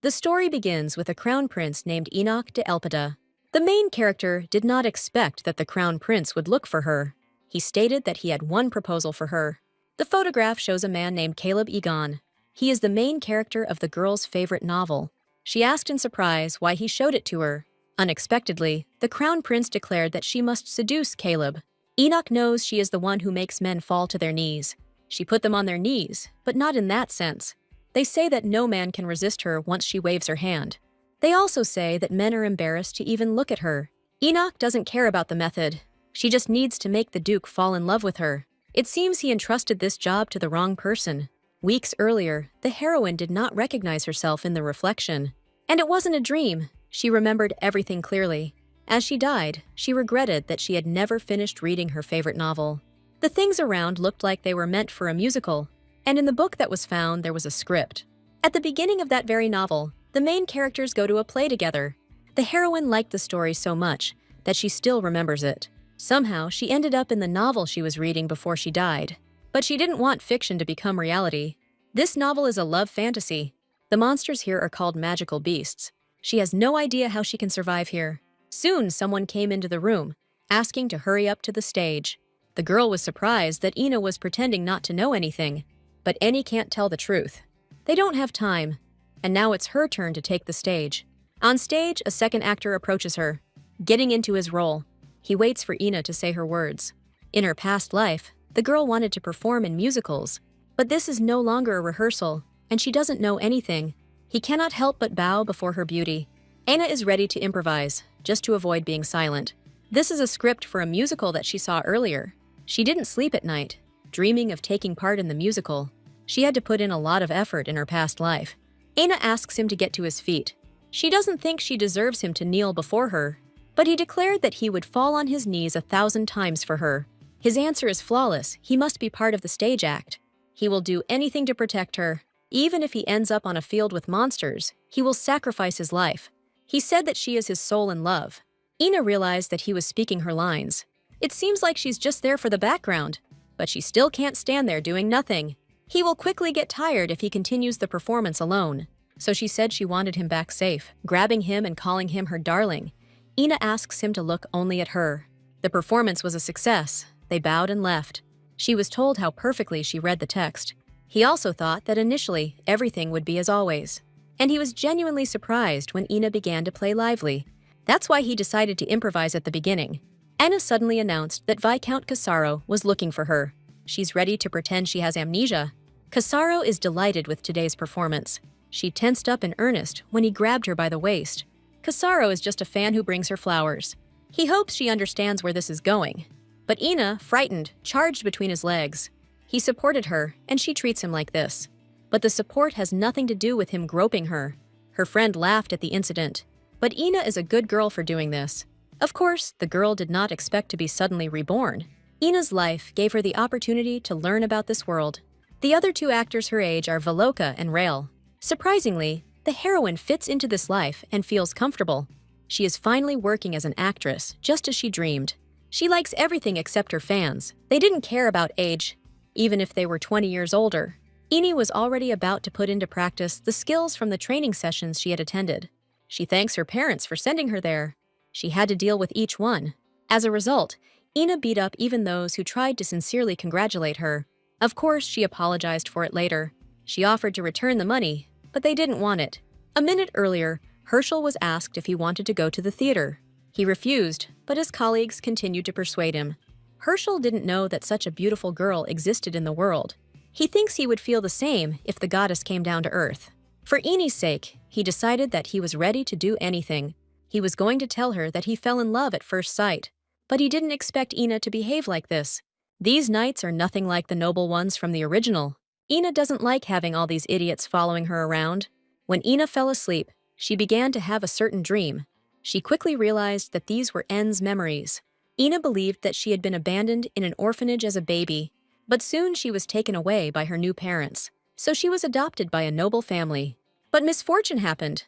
The story begins with a crown prince named Enoch de Elpida. The main character did not expect that the crown prince would look for her. He stated that he had one proposal for her. The photograph shows a man named Caleb Egon. He is the main character of the girl's favorite novel. She asked in surprise why he showed it to her. Unexpectedly, the crown prince declared that she must seduce Caleb. Enoch knows she is the one who makes men fall to their knees. She put them on their knees, but not in that sense. They say that no man can resist her once she waves her hand. They also say that men are embarrassed to even look at her. Enoch doesn't care about the method. She just needs to make the Duke fall in love with her. It seems he entrusted this job to the wrong person. Weeks earlier, the heroine did not recognize herself in the reflection. And it wasn't a dream. She remembered everything clearly. As she died, she regretted that she had never finished reading her favorite novel. The things around looked like they were meant for a musical, and in the book that was found, there was a script. At the beginning of that very novel, the main characters go to a play together. The heroine liked the story so much that she still remembers it. Somehow, she ended up in the novel she was reading before she died. But she didn't want fiction to become reality. This novel is a love fantasy. The monsters here are called magical beasts. She has no idea how she can survive here. Soon, someone came into the room, asking to hurry up to the stage. The girl was surprised that Ina was pretending not to know anything. But Annie can't tell the truth. They don't have time. And now it's her turn to take the stage. On stage, a second actor approaches her, getting into his role. He waits for Ina to say her words. In her past life, the girl wanted to perform in musicals, but this is no longer a rehearsal, and she doesn't know anything. He cannot help but bow before her beauty. Anna is ready to improvise, just to avoid being silent. This is a script for a musical that she saw earlier. She didn't sleep at night, dreaming of taking part in the musical. She had to put in a lot of effort in her past life. Anna asks him to get to his feet. She doesn't think she deserves him to kneel before her, but he declared that he would fall on his knees 1,000 times for her. His answer is flawless. He must be part of the stage act. He will do anything to protect her. Even if he ends up on a field with monsters, he will sacrifice his life. He said that she is his soul in love. Ina realized that he was speaking her lines. It seems like she's just there for the background, but she still can't stand there doing nothing. He will quickly get tired if he continues the performance alone. So she said she wanted him back safe, grabbing him and calling him her darling. Ina asks him to look only at her. The performance was a success. They bowed and left. She was told how perfectly she read the text. He also thought that initially everything would be as always. And he was genuinely surprised when Ina began to play lively. That's why he decided to improvise at the beginning. Anna suddenly announced that Viscount Casaro was looking for her. She's ready to pretend she has amnesia. Casaro is delighted with today's performance. She tensed up in earnest when he grabbed her by the waist. Casaro is just a fan who brings her flowers. He hopes she understands where this is going. But Ina, frightened, charged between his legs. He supported her, and she treats him like this. But the support has nothing to do with him groping her. Her friend laughed at the incident. But Ina is a good girl for doing this. Of course, the girl did not expect to be suddenly reborn. Ina's life gave her the opportunity to learn about this world. The other two actors her age are Valoka and Rael. Surprisingly, the heroine fits into this life and feels comfortable. She is finally working as an actress, just as she dreamed. She likes everything except her fans. They didn't care about age, even if they were 20 years older. Ini was already about to put into practice the skills from the training sessions she had attended. She thanks her parents for sending her there. She had to deal with each one. As a result, Ina beat up even those who tried to sincerely congratulate her. Of course, she apologized for it later. She offered to return the money, but they didn't want it. A minute earlier, Herschel was asked if he wanted to go to the theater. He refused, but his colleagues continued to persuade him. Herschel didn't know that such a beautiful girl existed in the world. He thinks he would feel the same if the goddess came down to earth. For Ini's sake, he decided that he was ready to do anything. He was going to tell her that he fell in love at first sight. But he didn't expect Ina to behave like this. These knights are nothing like the noble ones from the original. Ina doesn't like having all these idiots following her around. When Ina fell asleep, she began to have a certain dream. She quickly realized that these were N's memories. Ina believed that she had been abandoned in an orphanage as a baby, but soon she was taken away by her new parents. So she was adopted by a noble family. But misfortune happened.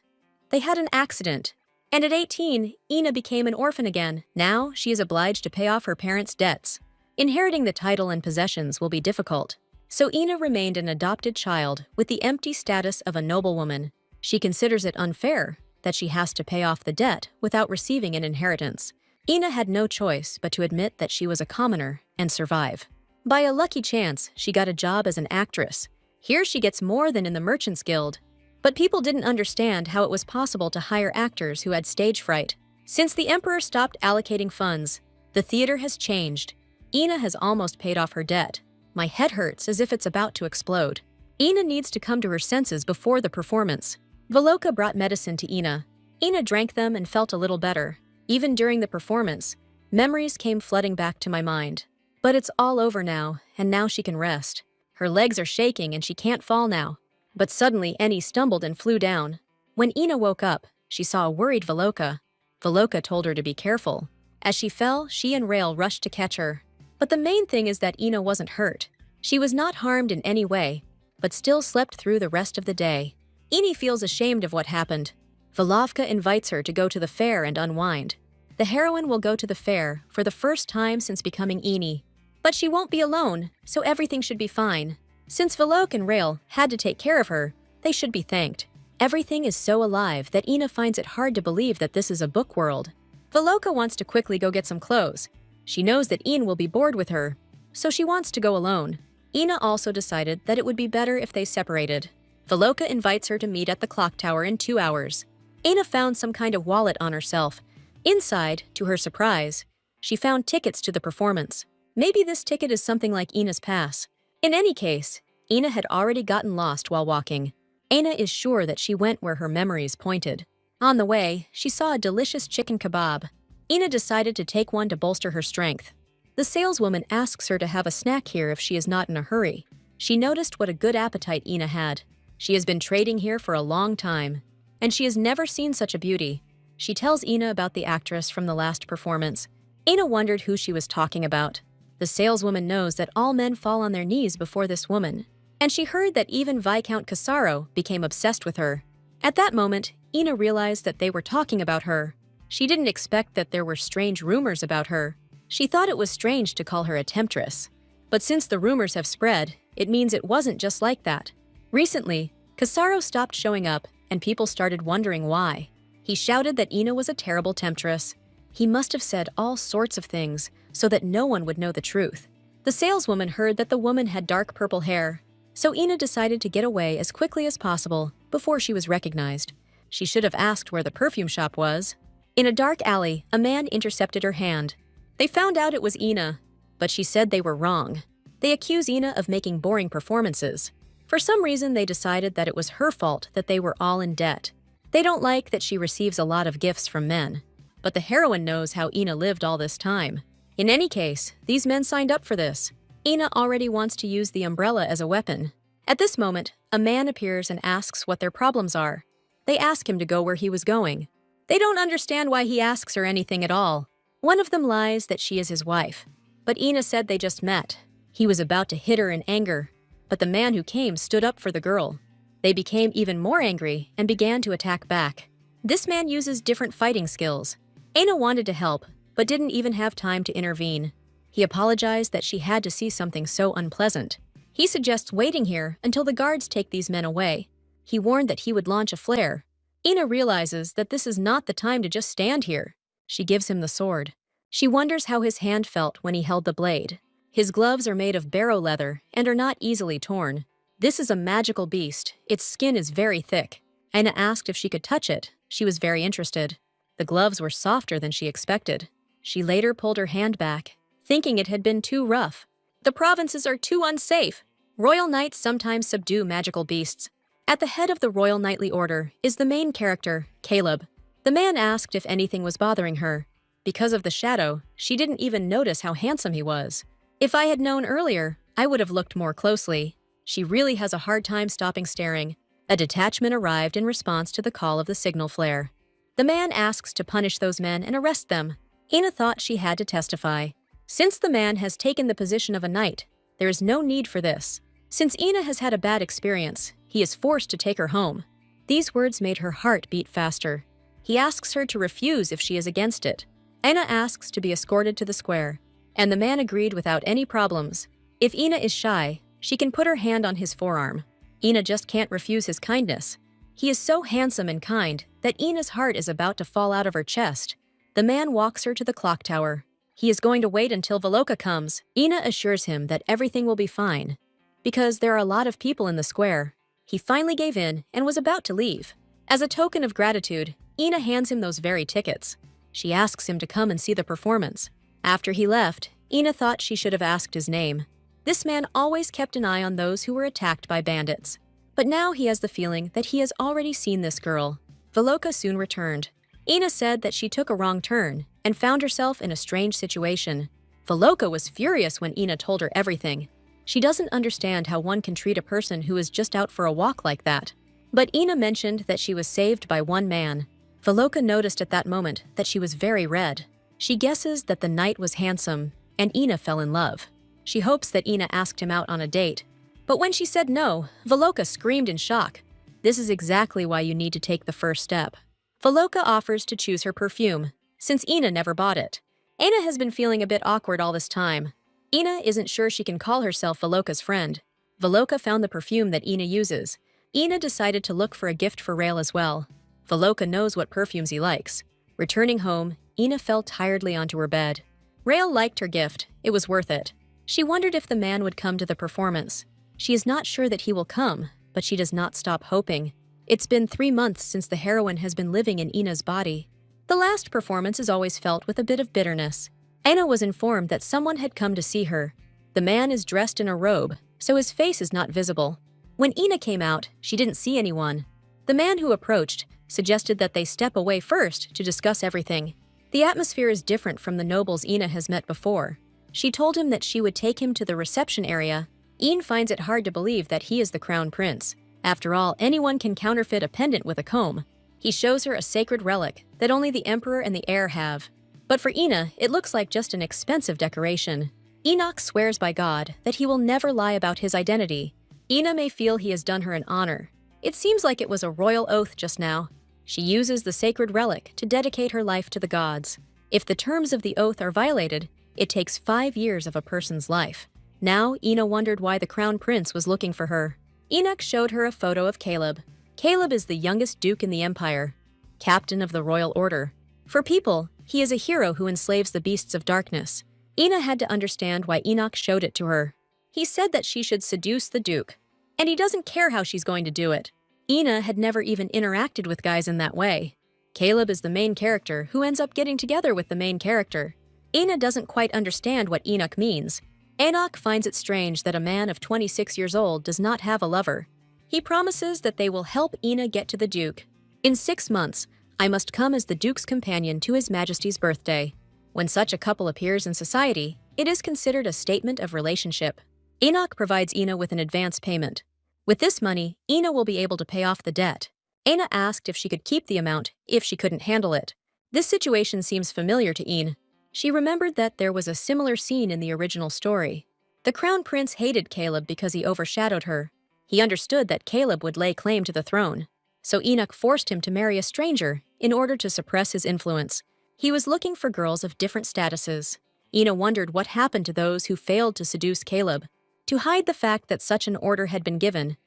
They had an accident. And at 18, Ina became an orphan again. Now, she is obliged to pay off her parents' debts. Inheriting the title and possessions will be difficult. So Ina remained an adopted child with the empty status of a noblewoman. She considers it unfair that she has to pay off the debt without receiving an inheritance. Ina had no choice but to admit that she was a commoner and survive. By a lucky chance, she got a job as an actress. Here she gets more than in the Merchants Guild. But people didn't understand how it was possible to hire actors who had stage fright. Since the emperor stopped allocating funds, the theater has changed. Ina has almost paid off her debt. My head hurts as if it's about to explode. Ina needs to come to her senses before the performance. Valoka brought medicine to Ina. Ina drank them and felt a little better. Even during the performance, memories came flooding back to my mind. But it's all over now, and now she can rest. Her legs are shaking and she can't fall now. But suddenly Eni stumbled and flew down. When Ina woke up, she saw a worried Valoka. Valoka told her to be careful. As she fell, she and Rail rushed to catch her. But the main thing is that Ina wasn't hurt. She was not harmed in any way, but still slept through the rest of the day. Eni feels ashamed of what happened. Valovka invites her to go to the fair and unwind. The heroine will go to the fair for the first time since becoming Eni. But she won't be alone, so everything should be fine. Since Valok and Rail had to take care of her, they should be thanked. Everything is so alive that Ina finds it hard to believe that this is a book world. Valoka wants to quickly go get some clothes. She knows that Ian will be bored with her, so she wants to go alone. Ina also decided that it would be better if they separated. Valoka invites her to meet at the clock tower in 2 hours. Ina found some kind of wallet on herself. Inside, to her surprise, she found tickets to the performance. Maybe this ticket is something like Ina's pass. In any case, Ina had already gotten lost while walking. Ina is sure that she went where her memories pointed. On the way, she saw a delicious chicken kebab. Ina decided to take one to bolster her strength. The saleswoman asks her to have a snack here if she is not in a hurry. She noticed what a good appetite Ina had. She has been trading here for a long time, and she has never seen such a beauty. She tells Ina about the actress from the last performance. Ina wondered who she was talking about. The saleswoman knows that all men fall on their knees before this woman, and she heard that even Viscount Casaro became obsessed with her. At that moment, Ina realized that they were talking about her. She didn't expect that there were strange rumors about her. She thought it was strange to call her a temptress. But since the rumors have spread, it means it wasn't just like that. Recently, Casaro stopped showing up, and people started wondering why. He shouted that Ina was a terrible temptress. He must have said all sorts of things so that no one would know the truth. The saleswoman heard that the woman had dark purple hair, so Ina decided to get away as quickly as possible before she was recognized. She should have asked where the perfume shop was. In a dark alley, a man intercepted her hand. They found out it was Ina, but she said they were wrong. They accuse Ina of making boring performances. For some reason, they decided that it was her fault that they were all in debt. They don't like that she receives a lot of gifts from men. But the heroine knows how Ina lived all this time. In any case, these men signed up for this. Ina already wants to use the umbrella as a weapon. At this moment, a man appears and asks what their problems are. They ask him to go where he was going. They don't understand why he asks her anything at all. One of them lies that she is his wife. But Ina said they just met. He was about to hit her in anger, but the man who came stood up for the girl. They became even more angry and began to attack back. This man uses different fighting skills. Ina wanted to help, but didn't even have time to intervene. He apologized that she had to see something so unpleasant. He suggests waiting here until the guards take these men away. He warned that he would launch a flare. Ina realizes that this is not the time to just stand here. She gives him the sword. She wonders how his hand felt when he held the blade. His gloves are made of barrow leather and are not easily torn. This is a magical beast. Its skin is very thick. Ina asked if she could touch it. She was very interested. The gloves were softer than she expected. She later pulled her hand back, thinking it had been too rough. The provinces are too unsafe. Royal knights sometimes subdue magical beasts. At the head of the Royal Knightly Order is the main character, Caleb. The man asked if anything was bothering her. Because of the shadow, she didn't even notice how handsome he was. If I had known earlier, I would have looked more closely. She really has a hard time stopping staring. A detachment arrived in response to the call of the signal flare. The man asks to punish those men and arrest them. Ina thought she had to testify. Since the man has taken the position of a knight, there is no need for this. Since Ina has had a bad experience, he is forced to take her home. These words made her heart beat faster. He asks her to refuse if she is against it. Ina asks to be escorted to the square, and the man agreed without any problems. If Ina is shy, she can put her hand on his forearm. Ina just can't refuse his kindness. He is so handsome and kind that Ina's heart is about to fall out of her chest. The man walks her to the clock tower. He is going to wait until Veloka comes. Ina assures him that everything will be fine, because there are a lot of people in the square. He finally gave in and was about to leave. As a token of gratitude, Ina hands him those very tickets. She asks him to come and see the performance. After he left, Ina thought she should have asked his name. This man always kept an eye on those who were attacked by bandits. But now he has the feeling that he has already seen this girl. Veloka soon returned. Ina said that she took a wrong turn and found herself in a strange situation. Veloka was furious when Ina told her everything. She doesn't understand how one can treat a person who is just out for a walk like that. But Ina mentioned that she was saved by one man. Veloka noticed at that moment that she was very red. She guesses that the knight was handsome, and Ina fell in love. She hopes that Ina asked him out on a date. But when she said no, Veloka screamed in shock. This is exactly why you need to take the first step. Veloka offers to choose her perfume, since Ina never bought it. Ina has been feeling a bit awkward all this time. Ina isn't sure she can call herself Veloka's friend. Veloka found the perfume that Ina uses. Ina decided to look for a gift for Rael as well. Veloka knows what perfumes he likes. Returning home, Ina fell tiredly onto her bed. Rael liked her gift. It was worth it. She wondered if the man would come to the performance. She is not sure that he will come, but she does not stop hoping. It's been 3 months since the heroine has been living in Ina's body. The last performance is always felt with a bit of bitterness. Ina was informed that someone had come to see her. The man is dressed in a robe, so his face is not visible. When Ina came out, she didn't see anyone. The man who approached suggested that they step away first to discuss everything. The atmosphere is different from the nobles Ina has met before. She told him that she would take him to the reception area. Ina finds it hard to believe that he is the crown prince. After all, anyone can counterfeit a pendant with a comb. He shows her a sacred relic that only the emperor and the heir have. But for Ina, it looks like just an expensive decoration. Enoch swears by God that he will never lie about his identity. Ina may feel he has done her an honor. It seems like it was a royal oath just now. She uses the sacred relic to dedicate her life to the gods. If the terms of the oath are violated, it takes 5 years of a person's life. Now, Ina wondered why the crown prince was looking for her. Enoch showed her a photo of Caleb. Caleb is the youngest duke in the empire, captain of the royal order. For people, he is a hero who enslaves the beasts of darkness. Ina had to understand why Enoch showed it to her. He said that she should seduce the duke, and he doesn't care how she's going to do it. Ina had never even interacted with guys in that way. Caleb is the main character who ends up getting together with the main character. Ina doesn't quite understand what Enoch means. Enoch finds it strange that a man of 26 years old does not have a lover. He promises that they will help Ina get to the duke. In 6 months, I must come as the duke's companion to his majesty's birthday. When such a couple appears in society, it is considered a statement of relationship. Enoch provides Ina with an advance payment. With this money, Ina will be able to pay off the debt. Ina asked if she could keep the amount if she couldn't handle it. This situation seems familiar to Ina. She remembered that there was a similar scene in the original story. The crown prince hated Caleb because he overshadowed her. He understood that Caleb would lay claim to the throne, so Enoch forced him to marry a stranger in order to suppress his influence. He was looking for girls of different statuses. Ina wondered what happened to those who failed to seduce Caleb. To hide the fact that such an order had been given,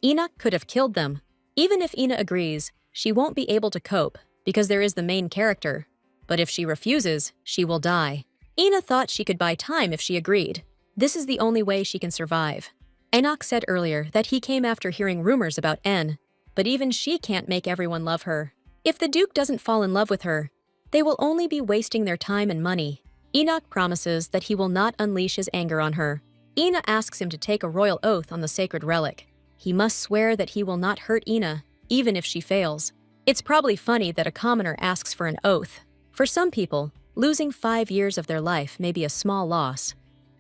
Enoch could have killed them. Even if Ina agrees, she won't be able to cope because there is the main character. But if she refuses, she will die. Ina thought she could buy time if she agreed. This is the only way she can survive. Enoch said earlier that he came after hearing rumors about N, but even she can't make everyone love her. If the duke doesn't fall in love with her, they will only be wasting their time and money. Enoch promises that he will not unleash his anger on her. Ina asks him to take a royal oath on the sacred relic. He must swear that he will not hurt Ina, even if she fails. It's probably funny that a commoner asks for an oath. For some people, losing 5 years of their life may be a small loss.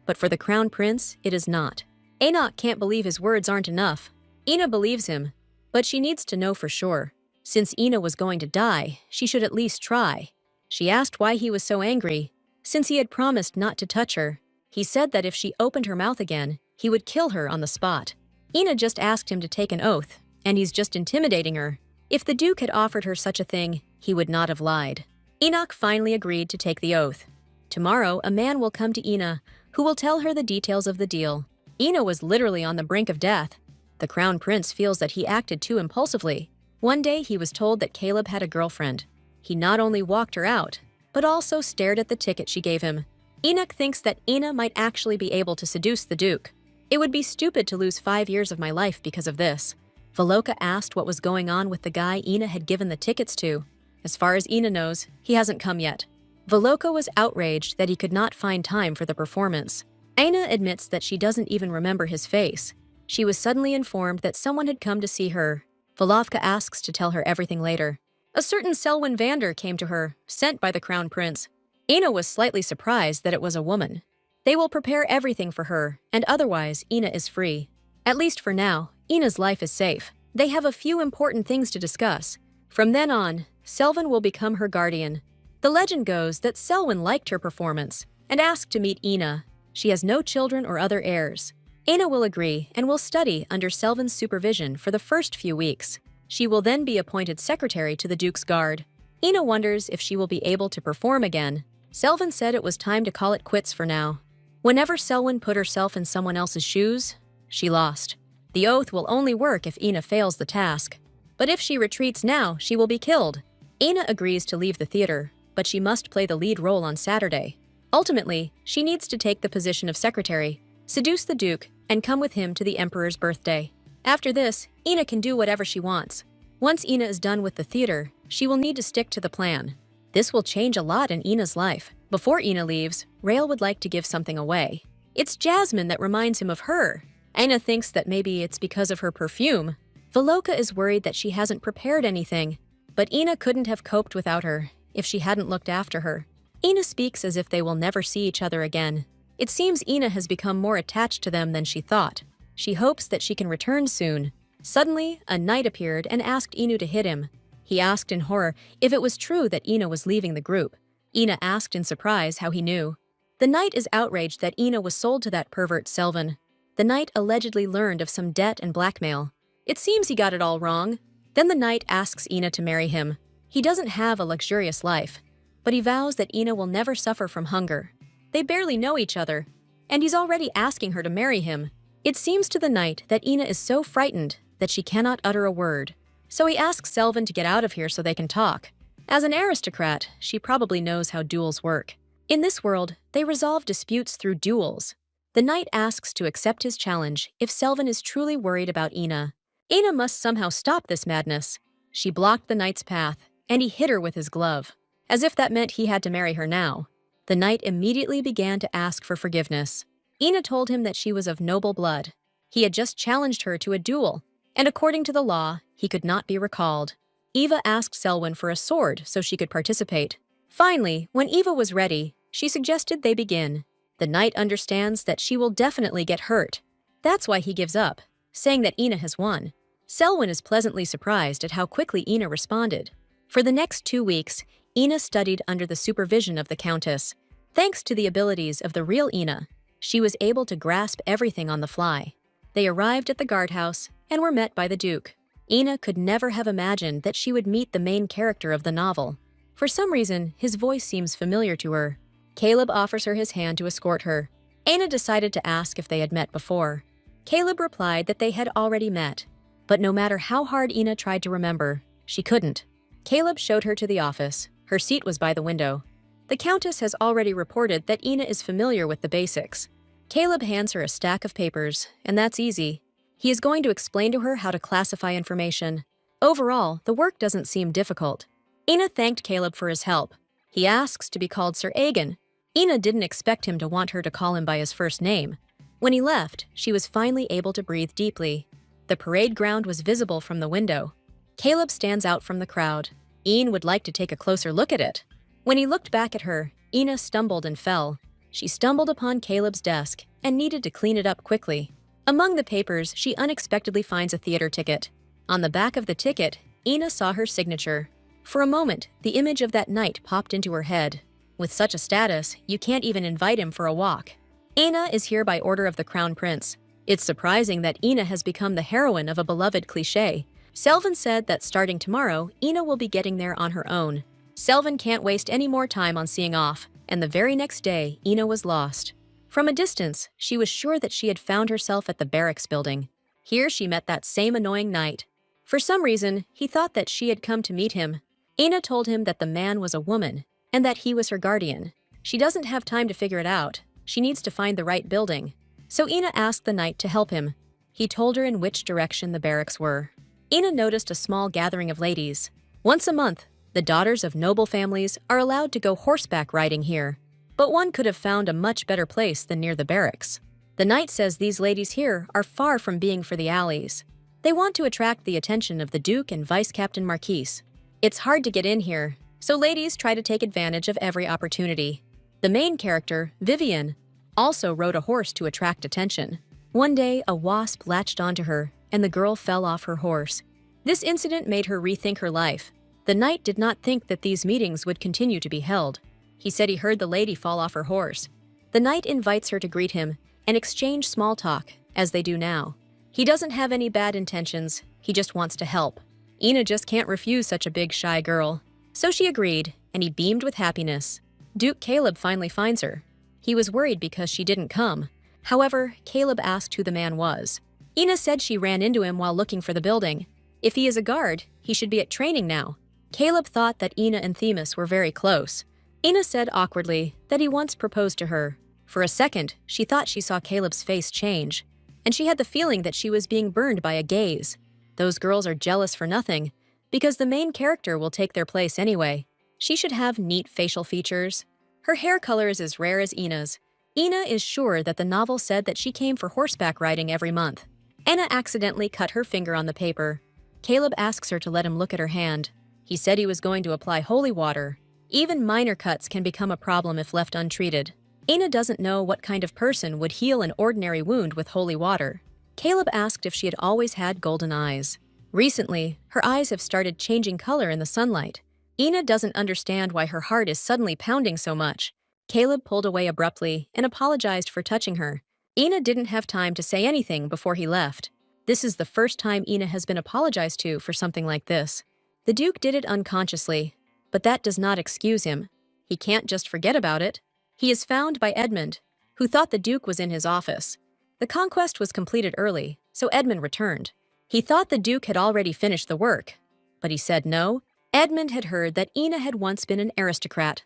But for the crown prince, it is not. Enoch can't believe his words aren't enough. Ina believes him, but she needs to know for sure. Since Ina was going to die, she should at least try. She asked why he was so angry, since he had promised not to touch her. He said that if she opened her mouth again, he would kill her on the spot. Ina just asked him to take an oath, and he's just intimidating her. If the duke had offered her such a thing, he would not have lied. Enoch finally agreed to take the oath. Tomorrow, a man will come to Ina, who will tell her the details of the deal. Ina was literally on the brink of death. The crown prince feels that he acted too impulsively. One day he was told that Caleb had a girlfriend. He not only walked her out, but also stared at the ticket she gave him. Enoch thinks that Ina might actually be able to seduce the Duke. It would be stupid to lose 5 years of my life because of this. Voloka asked what was going on with the guy Ina had given the tickets to. As far as Ina knows, he hasn't come yet. Voloka was outraged that he could not find time for the performance. Ina admits that she doesn't even remember his face. She was suddenly informed that someone had come to see her. Volovka asks to tell her everything later. A certain Selwyn Vander came to her, sent by the Crown Prince. Ina was slightly surprised that it was a woman. They will prepare everything for her, and otherwise Ina is free. At least for now, Ina's life is safe. They have a few important things to discuss. From then on, Selwyn will become her guardian. The legend goes that Selwyn liked her performance and asked to meet Ina. She has no children or other heirs. Ina will agree and will study under Selwyn's supervision for the first few weeks. She will then be appointed secretary to the Duke's Guard. Ina wonders if she will be able to perform again. Selwyn said it was time to call it quits for now. Whenever Selwyn put herself in someone else's shoes, she lost. The oath will only work if Ina fails the task. But if she retreats now, she will be killed. Ina agrees to leave the theater, but she must play the lead role on Saturday. Ultimately, she needs to take the position of secretary, seduce the Duke, and come with him to the Emperor's birthday. After this, Ina can do whatever she wants. Once Ina is done with the theater, she will need to stick to the plan. This will change a lot in Ina's life. Before Ina leaves, Rael would like to give something away. It's Jasmine that reminds him of her. Ina thinks that maybe it's because of her perfume. Voloka is worried that she hasn't prepared anything, but Ina couldn't have coped without her if she hadn't looked after her. Ina speaks as if they will never see each other again. It seems Ina has become more attached to them than she thought. She hopes that she can return soon. Suddenly, a knight appeared and asked Inu to hit him. He asked in horror if it was true that Ina was leaving the group. Ina asked in surprise how he knew. The knight is outraged that Ina was sold to that pervert Selwyn. The knight allegedly learned of some debt and blackmail. It seems he got it all wrong. Then the knight asks Ina to marry him. He doesn't have a luxurious life, but he vows that Ina will never suffer from hunger. They barely know each other, and he's already asking her to marry him. It seems to the knight that Ina is so frightened that she cannot utter a word. So he asks Selwyn to get out of here so they can talk. As an aristocrat, she probably knows how duels work. In this world, they resolve disputes through duels. The knight asks to accept his challenge if Selwyn is truly worried about Ina. Ina must somehow stop this madness. She blocked the knight's path, and he hit her with his glove, as if that meant he had to marry her now. The knight immediately began to ask for forgiveness. Ina told him that she was of noble blood. He had just challenged her to a duel, and according to the law, he could not be recalled. Eva asked Selwyn for a sword so she could participate. Finally, when Eva was ready, she suggested they begin. The knight understands that she will definitely get hurt. That's why he gives up, saying that Ina has won. Selwyn is pleasantly surprised at how quickly Ina responded. For the next 2 weeks, Ina studied under the supervision of the Countess. Thanks to the abilities of the real Ina, she was able to grasp everything on the fly. They arrived at the guardhouse and were met by the Duke. Ina could never have imagined that she would meet the main character of the novel. For some reason, his voice seems familiar to her. Caleb offers her his hand to escort her. Ina decided to ask if they had met before. Caleb replied that they had already met, but no matter how hard Ina tried to remember, she couldn't. Caleb showed her to the office. Her seat was by the window. The Countess has already reported that Ina is familiar with the basics. Caleb hands her a stack of papers, and that's easy. He is going to explain to her how to classify information. Overall, the work doesn't seem difficult. Ina thanked Caleb for his help. He asks to be called Sir Aegon. Ina didn't expect him to want her to call him by his first name. When he left, she was finally able to breathe deeply. The parade ground was visible from the window. Caleb stands out from the crowd. Ian would like to take a closer look at it. When he looked back at her, Ina stumbled and fell. She stumbled upon Caleb's desk and needed to clean it up quickly. Among the papers, she unexpectedly finds a theater ticket. On the back of the ticket, Ina saw her signature. For a moment, the image of that knight popped into her head. With such a status, you can't even invite him for a walk. Ina is here by order of the Crown Prince. It's surprising that Ina has become the heroine of a beloved cliché. Selwyn said that starting tomorrow, Ina will be getting there on her own. Selwyn can't waste any more time on seeing off, and the very next day, Ina was lost. From a distance, she was sure that she had found herself at the barracks building. Here she met that same annoying knight. For some reason, he thought that she had come to meet him. Ina told him that the man was a woman and that he was her guardian. She doesn't have time to figure it out. She needs to find the right building. So Ina asked the knight to help him. He told her in which direction the barracks were. Ina noticed a small gathering of ladies. Once a month, the daughters of noble families are allowed to go horseback riding here. But one could have found a much better place than near the barracks. The knight says these ladies here are far from being for the alleys. They want to attract the attention of the Duke and Vice Captain Marquise. It's hard to get in here, so ladies try to take advantage of every opportunity. The main character, Vivian, also rode a horse to attract attention. One day, a wasp latched onto her, and the girl fell off her horse. This incident made her rethink her life. The knight did not think that these meetings would continue to be held. He said he heard the lady fall off her horse. The knight invites her to greet him and exchange small talk, as they do now. He doesn't have any bad intentions, he just wants to help. Ina just can't refuse such a big, shy girl. So she agreed, and he beamed with happiness. Duke Caleb finally finds her. He was worried because she didn't come. However, Caleb asked who the man was. Ina said she ran into him while looking for the building. If he is a guard, he should be at training now. Caleb thought that Ina and Themis were very close. Ina said awkwardly that he once proposed to her. For a second, she thought she saw Caleb's face change, and she had the feeling that she was being burned by a gaze. Those girls are jealous for nothing, because the main character will take their place anyway. She should have neat facial features. Her hair color is as rare as Ina's. Ina is sure that the novel said that she came for horseback riding every month. Ina accidentally cut her finger on the paper. Caleb asks her to let him look at her hand. He said he was going to apply holy water. Even minor cuts can become a problem if left untreated. Ina doesn't know what kind of person would heal an ordinary wound with holy water. Caleb asked if she had always had golden eyes. Recently, her eyes have started changing color in the sunlight. Ina doesn't understand why her heart is suddenly pounding so much. Caleb pulled away abruptly and apologized for touching her. Ina didn't have time to say anything before he left. This is the first time Ina has been apologized to for something like this. The Duke did it unconsciously, but that does not excuse him. He can't just forget about it. He is found by Edmund, who thought the Duke was in his office. The conquest was completed early, so Edmund returned. He thought the Duke had already finished the work, but he said no. Edmund had heard that Ina had once been an aristocrat,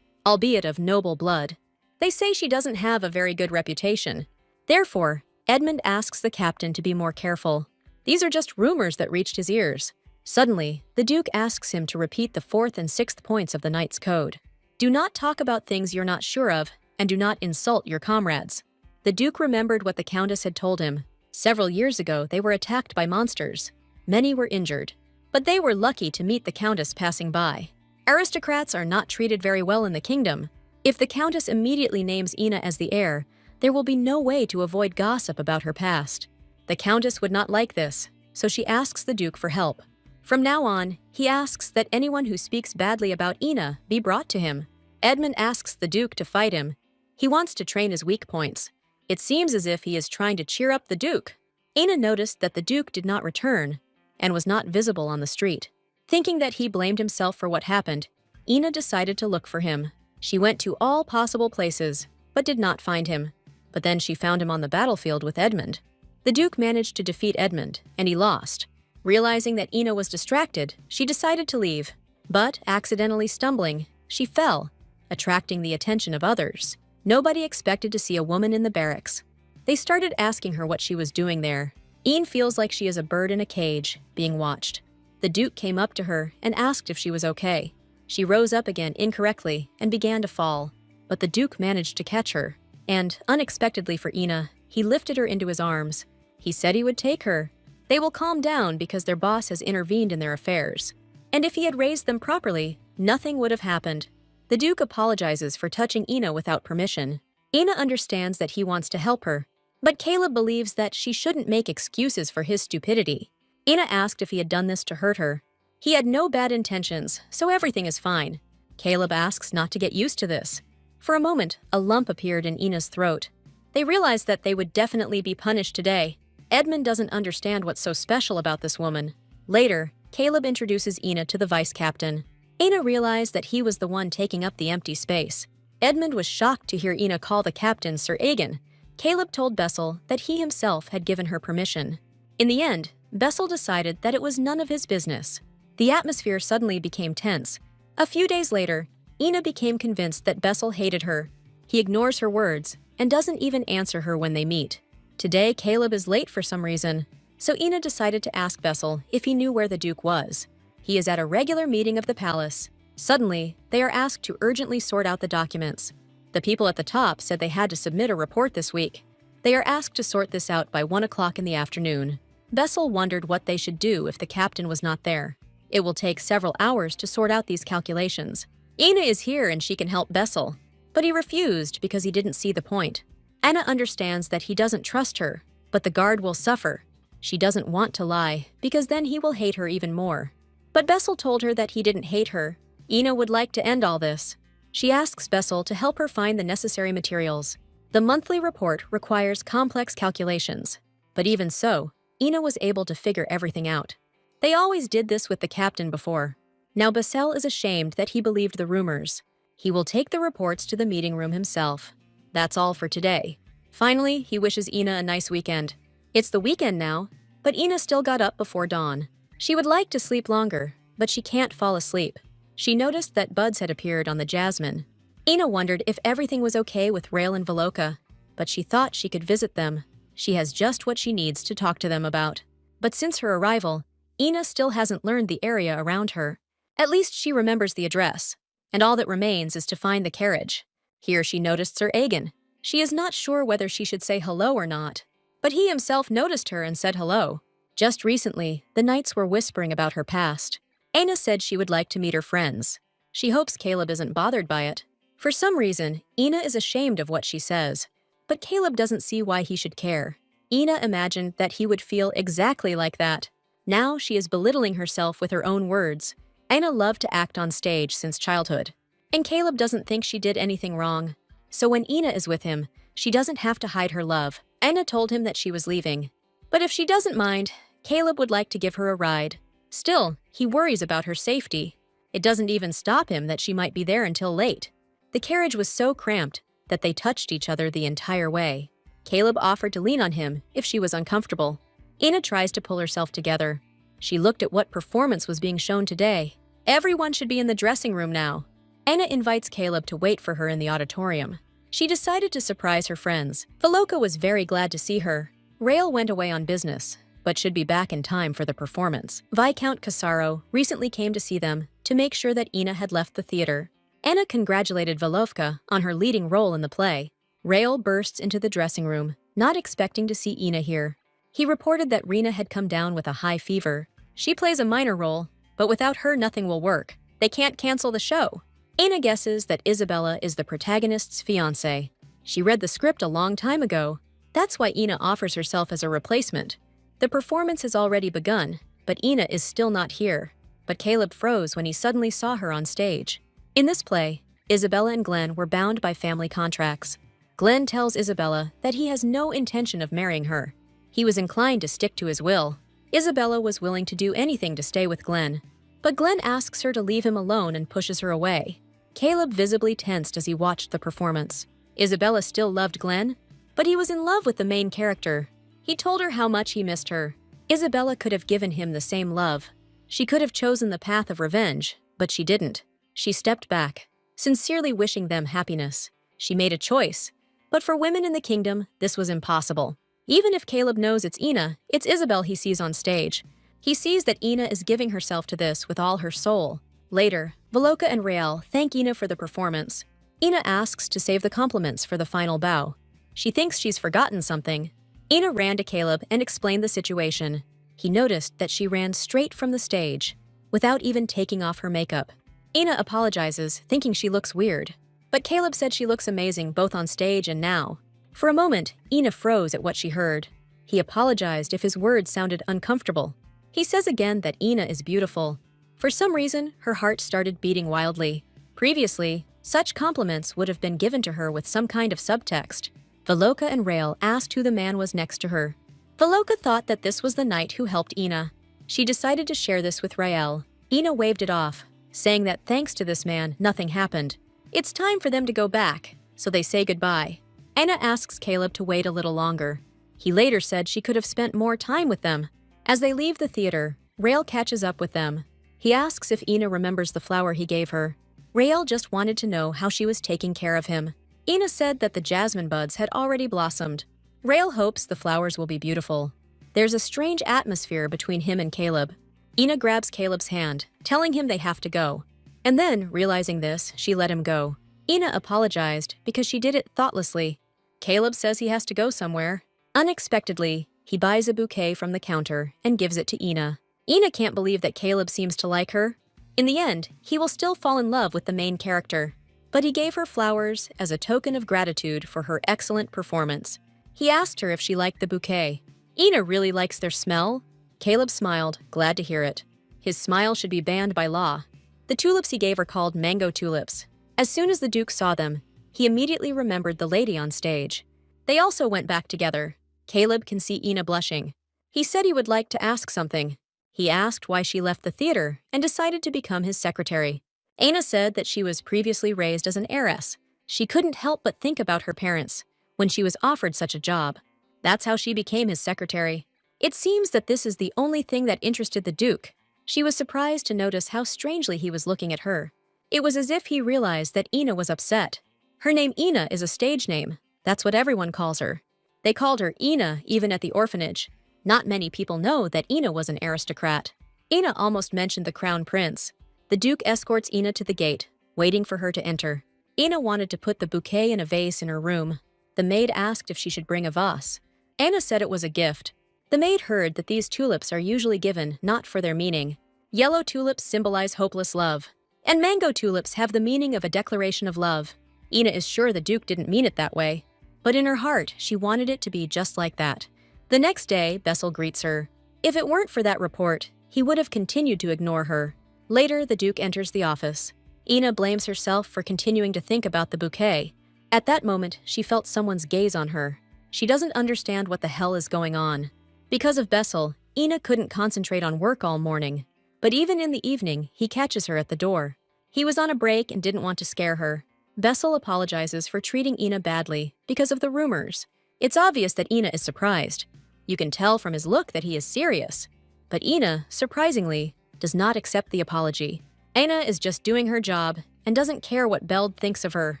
albeit of noble blood. They say she doesn't have a very good reputation. Therefore, Edmund asks the captain to be more careful. These are just rumors that reached his ears. Suddenly, the Duke asks him to repeat the 4th and 6th points of the Knight's Code. Do not talk about things you're not sure of, and do not insult your comrades. The Duke remembered what the Countess had told him. Several years ago, they were attacked by monsters. Many were injured, but they were lucky to meet the Countess passing by. Aristocrats are not treated very well in the kingdom. If the Countess immediately names Ina as the heir, there will be no way to avoid gossip about her past. The Countess would not like this, so she asks the Duke for help. From now on, he asks that anyone who speaks badly about Ina be brought to him. Edmund asks the Duke to fight him. He wants to train his weak points. It seems as if he is trying to cheer up the Duke. Ina noticed that the Duke did not return and was not visible on the street. Thinking that he blamed himself for what happened, Ina decided to look for him. She went to all possible places, but did not find him. But then she found him on the battlefield with Edmund. The Duke managed to defeat Edmund, and he lost. Realizing that Ina was distracted, she decided to leave. But, accidentally stumbling, she fell, attracting the attention of others. Nobody expected to see a woman in the barracks. They started asking her what she was doing there. Ina feels like she is a bird in a cage, being watched. The Duke came up to her and asked if she was okay. She rose up again incorrectly and began to fall. But the Duke managed to catch her, and, unexpectedly for Ina, he lifted her into his arms. He said he would take her. They will calm down because their boss has intervened in their affairs. And if he had raised them properly, nothing would have happened. The Duke apologizes for touching Ina without permission. Ina understands that he wants to help her, but Caleb believes that she shouldn't make excuses for his stupidity. Ina asked if he had done this to hurt her. He had no bad intentions, so everything is fine. Caleb asks not to get used to this. For a moment, a lump appeared in Ina's throat. They realized that they would definitely be punished today. Edmund doesn't understand what's so special about this woman. Later, Caleb introduces Ina to the vice captain. Ina realized that he was the one taking up the empty space. Edmund was shocked to hear Ina call the captain Sir Aegon. Caleb told Bessel that he himself had given her permission. In the end, Bessel decided that it was none of his business. The atmosphere suddenly became tense. A few days later, Ina became convinced that Bessel hated her. He ignores her words and doesn't even answer her when they meet. Today, Caleb is late for some reason, so Ina decided to ask Bessel if he knew where the Duke was. He is at a regular meeting of the palace. Suddenly, they are asked to urgently sort out the documents. The people at the top said they had to submit a report this week. They are asked to sort this out by 1 o'clock in the afternoon. Bessel wondered what they should do if the captain was not there. It will take several hours to sort out these calculations. Ina is here and she can help Bessel, but he refused because he didn't see the point. Anna understands that he doesn't trust her, but the guard will suffer. She doesn't want to lie because then he will hate her even more. But Bessel told her that he didn't hate her. Ina would like to end all this. She asks Bessel to help her find the necessary materials. The monthly report requires complex calculations, but even so, Ina was able to figure everything out. They always did this with the captain before. Now Bessel is ashamed that he believed the rumors. He will take the reports to the meeting room himself. That's all for today. Finally, he wishes Ina a nice weekend. It's the weekend now, but Ina still got up before dawn. She would like to sleep longer, but she can't fall asleep. She noticed that buds had appeared on the jasmine. Ina wondered if everything was okay with Rael and Veloka, but she thought she could visit them. She has just what she needs to talk to them about. But since her arrival, Ina still hasn't learned the area around her. At least she remembers the address, and all that remains is to find the carriage. Here she noticed Sir Aegon. She is not sure whether she should say hello or not, but he himself noticed her and said hello. Just recently, the knights were whispering about her past. Aina said she would like to meet her friends. She hopes Caleb isn't bothered by it. For some reason, Ina is ashamed of what she says, but Caleb doesn't see why he should care. Ina imagined that he would feel exactly like that. Now she is belittling herself with her own words. Aina loved to act on stage since childhood, and Caleb doesn't think she did anything wrong. So when Ina is with him, she doesn't have to hide her love. Aina told him that she was leaving, but if she doesn't mind, Caleb would like to give her a ride. Still, he worries about her safety. It doesn't even stop him that she might be there until late. The carriage was so cramped that they touched each other the entire way. Caleb offered to lean on him if she was uncomfortable. Ina tries to pull herself together. She looked at what performance was being shown today. Everyone should be in the dressing room now. Ina invites Caleb to wait for her in the auditorium. She decided to surprise her friends. Veloka was very glad to see her. Rael went away on business, but should be back in time for the performance. Viscount Casaro recently came to see them to make sure that Ina had left the theater. Anna congratulated Velovka on her leading role in the play. Rael bursts into the dressing room, not expecting to see Ina here. He reported that Rena had come down with a high fever. She plays a minor role, but without her nothing will work. They can't cancel the show. Ina guesses that Isabella is the protagonist's fiancé. She read the script a long time ago. That's why Ina offers herself as a replacement. The performance has already begun, but Ina is still not here. But Caleb froze when he suddenly saw her on stage. In this play, Isabella and Glenn were bound by family contracts. Glenn tells Isabella that he has no intention of marrying her. He was inclined to stick to his will. Isabella was willing to do anything to stay with Glenn, but Glenn asks her to leave him alone and pushes her away. Caleb visibly tensed as he watched the performance. Isabella still loved Glenn, but he was in love with the main character. He told her how much he missed her. Isabella could have given him the same love. She could have chosen the path of revenge, but she didn't. She stepped back, sincerely wishing them happiness. She made a choice, but for women in the kingdom, this was impossible. Even if Caleb knows it's Ina, it's Isabel he sees on stage. He sees that Ina is giving herself to this with all her soul. Later, Veloka and Rael thank Ina for the performance. Ina asks to save the compliments for the final bow. She thinks she's forgotten something. Ina ran to Caleb and explained the situation. He noticed that she ran straight from the stage, without even taking off her makeup. Ina apologizes, thinking she looks weird. But Caleb said she looks amazing both on stage and now. For a moment, Ina froze at what she heard. He apologized if his words sounded uncomfortable. He says again that Ina is beautiful. For some reason, her heart started beating wildly. Previously, such compliments would have been given to her with some kind of subtext. Veloka and Rael asked who the man was next to her. Veloka thought that this was the knight who helped Ina. She decided to share this with Rael. Ina waved it off, saying that thanks to this man, nothing happened. It's time for them to go back, so they say goodbye. Anna asks Caleb to wait a little longer. He later said she could have spent more time with them. As they leave the theater, Rael catches up with them. He asks if Ina remembers the flower he gave her. Rael just wanted to know how she was taking care of him. Ina said that the jasmine buds had already blossomed. Rael hopes the flowers will be beautiful. There's a strange atmosphere between him and Caleb. Ina grabs Caleb's hand, telling him they have to go. And then, realizing this, she let him go. Ina apologized because she did it thoughtlessly. Caleb says he has to go somewhere. Unexpectedly, he buys a bouquet from the counter and gives it to Ina. Ina can't believe that Caleb seems to like her. In the end, he will still fall in love with the main character. But he gave her flowers as a token of gratitude for her excellent performance. He asked her if she liked the bouquet. Ina really likes their smell. Caleb smiled, glad to hear it. His smile should be banned by law. The tulips he gave are called mango tulips. As soon as the Duke saw them, he immediately remembered the lady on stage. They also went back together. Caleb can see Ina blushing. He said he would like to ask something. He asked why she left the theater and decided to become his secretary. Ina said that she was previously raised as an heiress. She couldn't help but think about her parents when she was offered such a job. That's how she became his secretary. It seems that this is the only thing that interested the Duke. She was surprised to notice how strangely he was looking at her. It was as if he realized that Ina was upset. Her name Ina is a stage name. That's what everyone calls her. They called her Ina even at the orphanage. Not many people know that Ina was an aristocrat. Ina almost mentioned the crown prince. The Duke escorts Ina to the gate, waiting for her to enter. Ina wanted to put the bouquet in a vase in her room. The maid asked if she should bring a vase. Anna said it was a gift. The maid heard that these tulips are usually given not for their meaning. Yellow tulips symbolize hopeless love, and mango tulips have the meaning of a declaration of love. Ina is sure the Duke didn't mean it that way, but in her heart, she wanted it to be just like that. The next day, Bessel greets her. If it weren't for that report, he would have continued to ignore her. Later, the Duke enters the office. Ina blames herself for continuing to think about the bouquet. At that moment, she felt someone's gaze on her. She doesn't understand what the hell is going on. Because of Bessel, Ina couldn't concentrate on work all morning. But even in the evening, he catches her at the door. He was on a break and didn't want to scare her. Bessel apologizes for treating Ina badly because of the rumors. It's obvious that Ina is surprised. You can tell from his look that he is serious. But Ina, surprisingly, does not accept the apology. Ina is just doing her job and doesn't care what Beld thinks of her.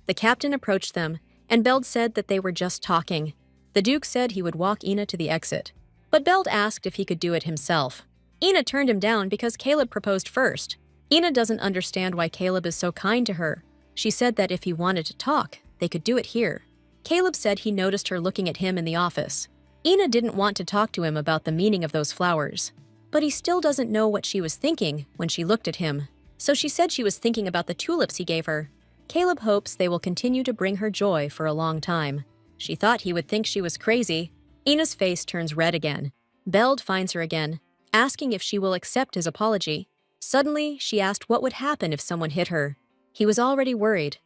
The captain approached them, and Beld said that they were just talking. The Duke said he would walk Ina to the exit. But Beld asked if he could do it himself. Ina turned him down because Caleb proposed first. Ina doesn't understand why Caleb is so kind to her. She said that if he wanted to talk, they could do it here. Caleb said he noticed her looking at him in the office. Ina didn't want to talk to him about the meaning of those flowers. But he still doesn't know what she was thinking when she looked at him. So she said she was thinking about the tulips he gave her. Caleb hopes they will continue to bring her joy for a long time. She thought he would think she was crazy. Ina's face turns red again. Beld finds her again, asking if she will accept his apology. Suddenly, she asked what would happen if someone hit her. He was already worried,